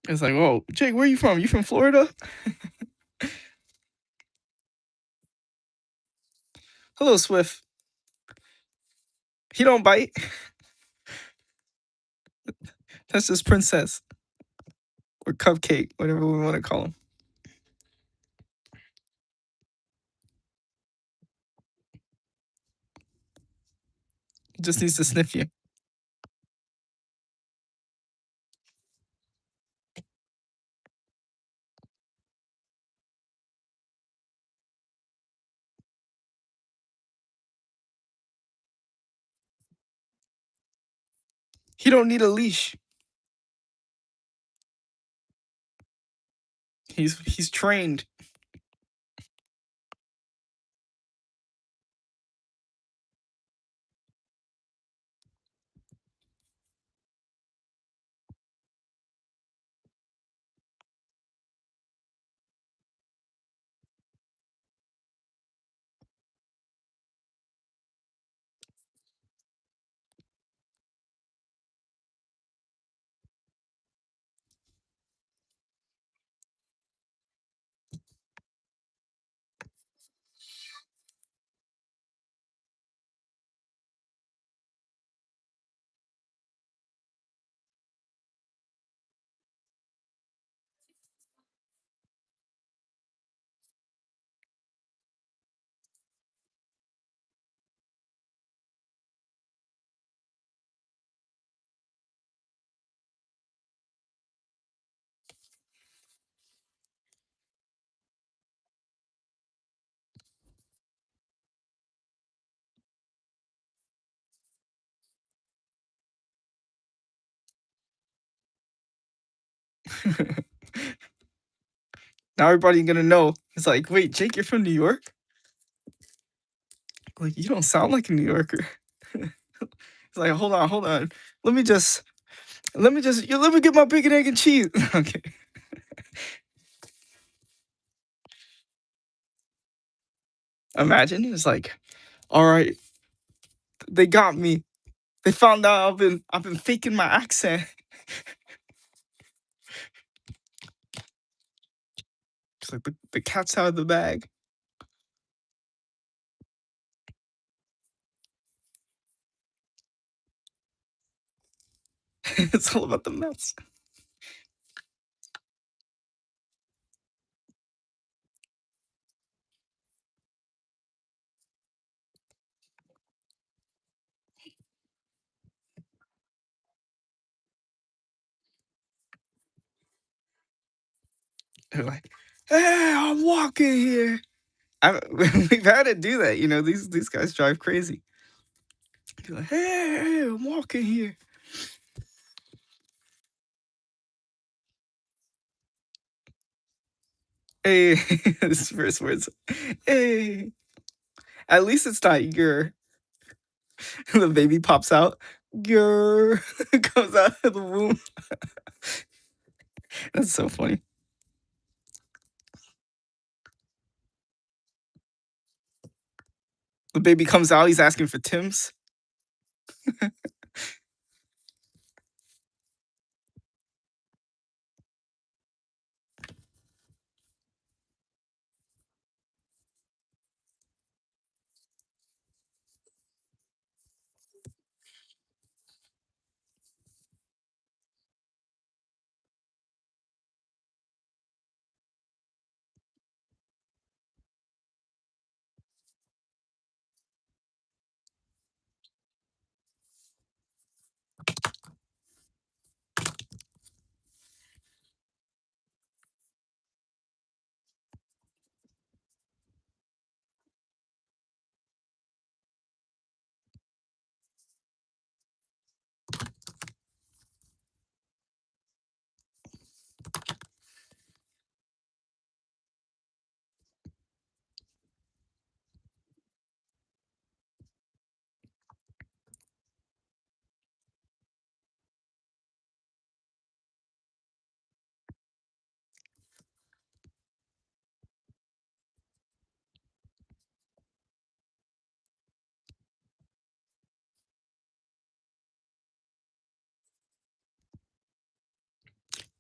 It's like, whoa, Jake, where are you from? You from Florida? Hello, Swift. He don't bite. That's just Princess or Cupcake, whatever we want to call him. He just needs to sniff you. He don't need a leash. He's trained. Now everybody's gonna know. It's like, wait, Jake, you're from New York? Like, you don't sound like a New Yorker. It's like, hold on. Let me get my bacon, egg, and cheese. Okay. Imagine it's like, all right, they got me. They found out I've been faking my accent. It's like the cat's out of the bag. It's all about the Mets. They're like, hey, I'm walking here. We've had to do that, these guys drive crazy. They're like, hey, I'm walking here. Hey, this first words. Hey. At least it's not your. The baby pops out. Grr. Comes out of the womb. That's so funny. The baby comes out, he's asking for Tim's.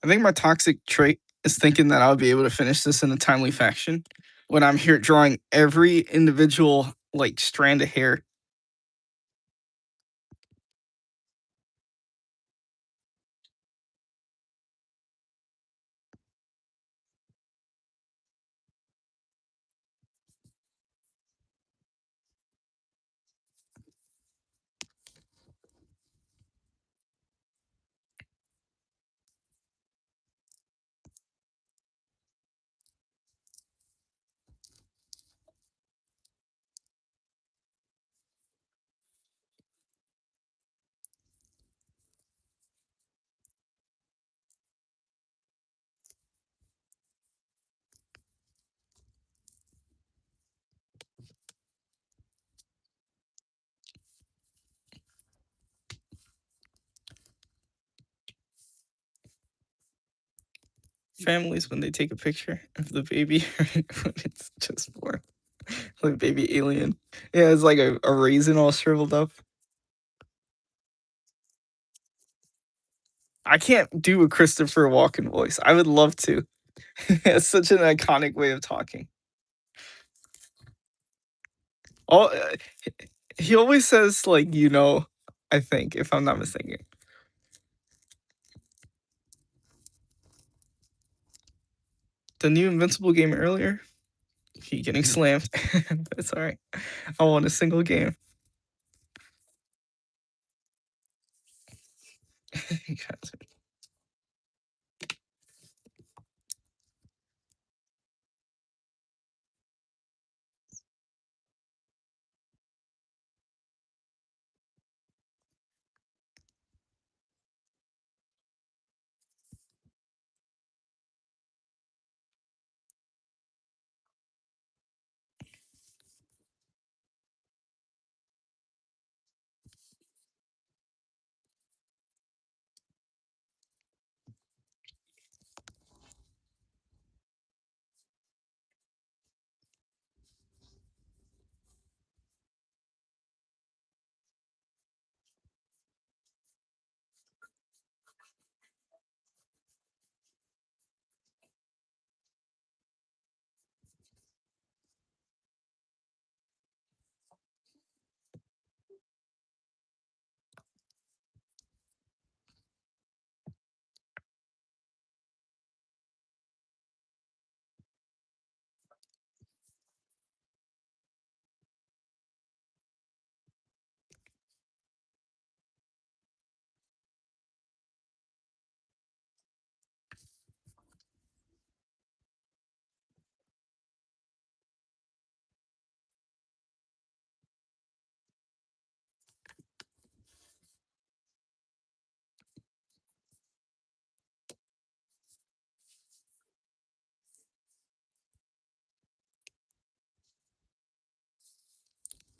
I think my toxic trait is thinking that I'll be able to finish this in a timely fashion when I'm here drawing every individual like strand of hair. Families when they take a picture of the baby when it's just born, like baby alien. Yeah, it's like a raisin all shriveled up. I can't do a Christopher Walken voice. I would love to. It's such an iconic way of talking. All he always says like I think if I'm not mistaken. The new Invincible game earlier, he getting slammed. But it's all right. I won a single game.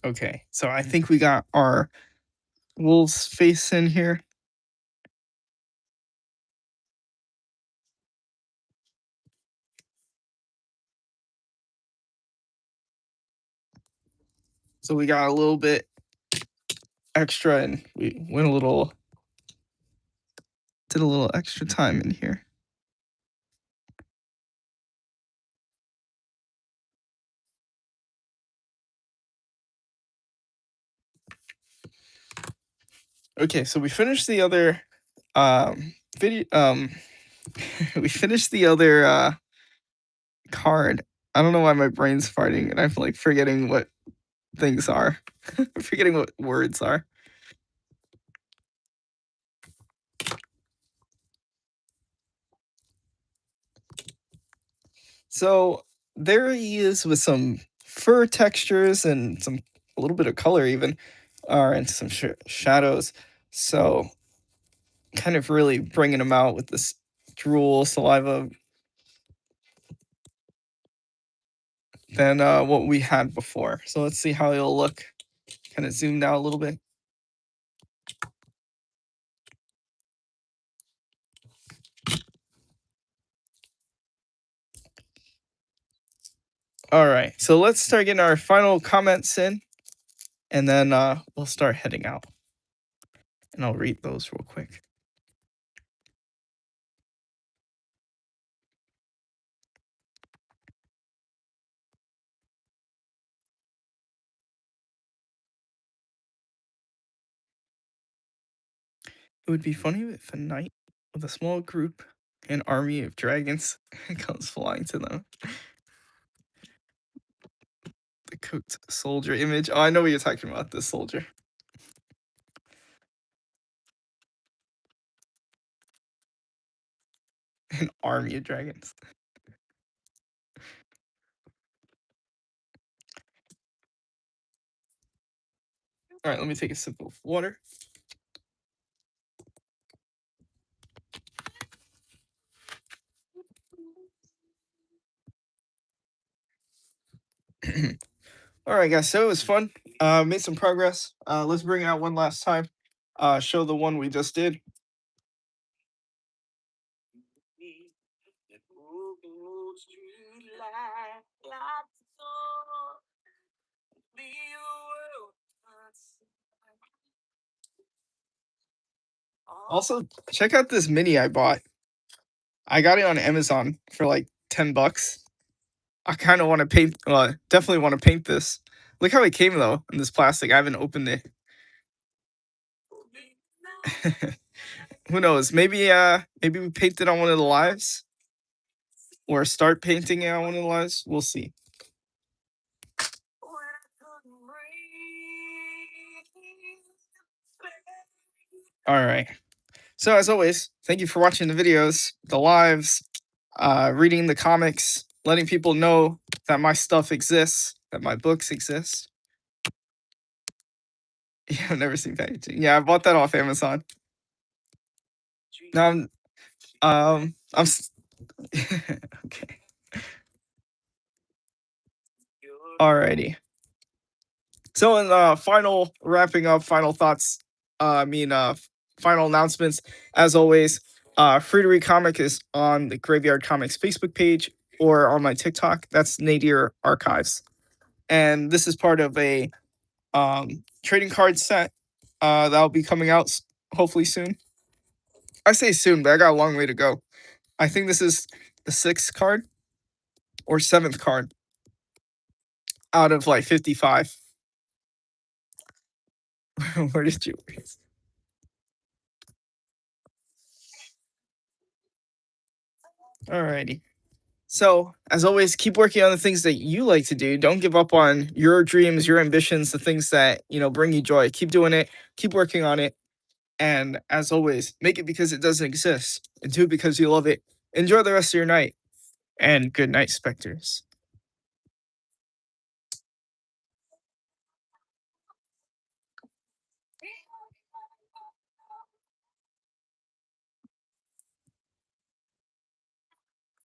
Okay, so I think we got our wolf's face in here. So we got a little bit extra and we went did a little extra time in here. Okay, so we finished the other video we finished the other card. I don't know why my brain's farting and I'm like forgetting what things are. Forgetting what words are. So there he is with some fur textures and a little bit of color even, and some shadows. So kind of really bringing him out with this drool, saliva, than what we had before. So let's see how he'll look. Kind of zoomed out a little bit. All right, so let's start getting our final comments in, and then we'll start heading out. And I'll read those real quick. It would be funny if a knight with a small group, an army of dragons, comes flying to them. The cooked soldier image. Oh, I know what you're talking about. This soldier. An army of dragons. All right, let me take a sip of water. All right, guys. So it was fun. Made some progress. Let's bring it out one last time. Show the one we just did. Also, check out this mini I bought. I got it on Amazon for like $10. I kind of want to paint. Definitely want to paint this. Look how it came though in this plastic. I haven't opened it. Who knows? Maybe we paint it on one of the lives, or start painting it on one of the lives. We'll see. All right. So as always, thank you for watching the videos, the lives, reading the comics, letting people know that my stuff exists, that my books exist. Yeah, I've never seen packaging. Yeah, I bought that off Amazon. Now okay. Alrighty. So in final wrapping up, final thoughts, final announcements, as always, Free to Read Comic is on the Graveyard Comics Facebook page or on my TikTok. That's Nadir Archives. And this is part of a trading card set that'll be coming out hopefully soon. I say soon, but I got a long way to go. I think this is the 6th card or 7th card out of like 55. Where did you raise? Alrighty. So, as always, keep working on the things that you like to do. Don't give up on your dreams, your ambitions, the things that, bring you joy. Keep doing it. Keep working on it. And as always, make it because it doesn't exist and do it because you love it. Enjoy the rest of your night. And good night, Spectres.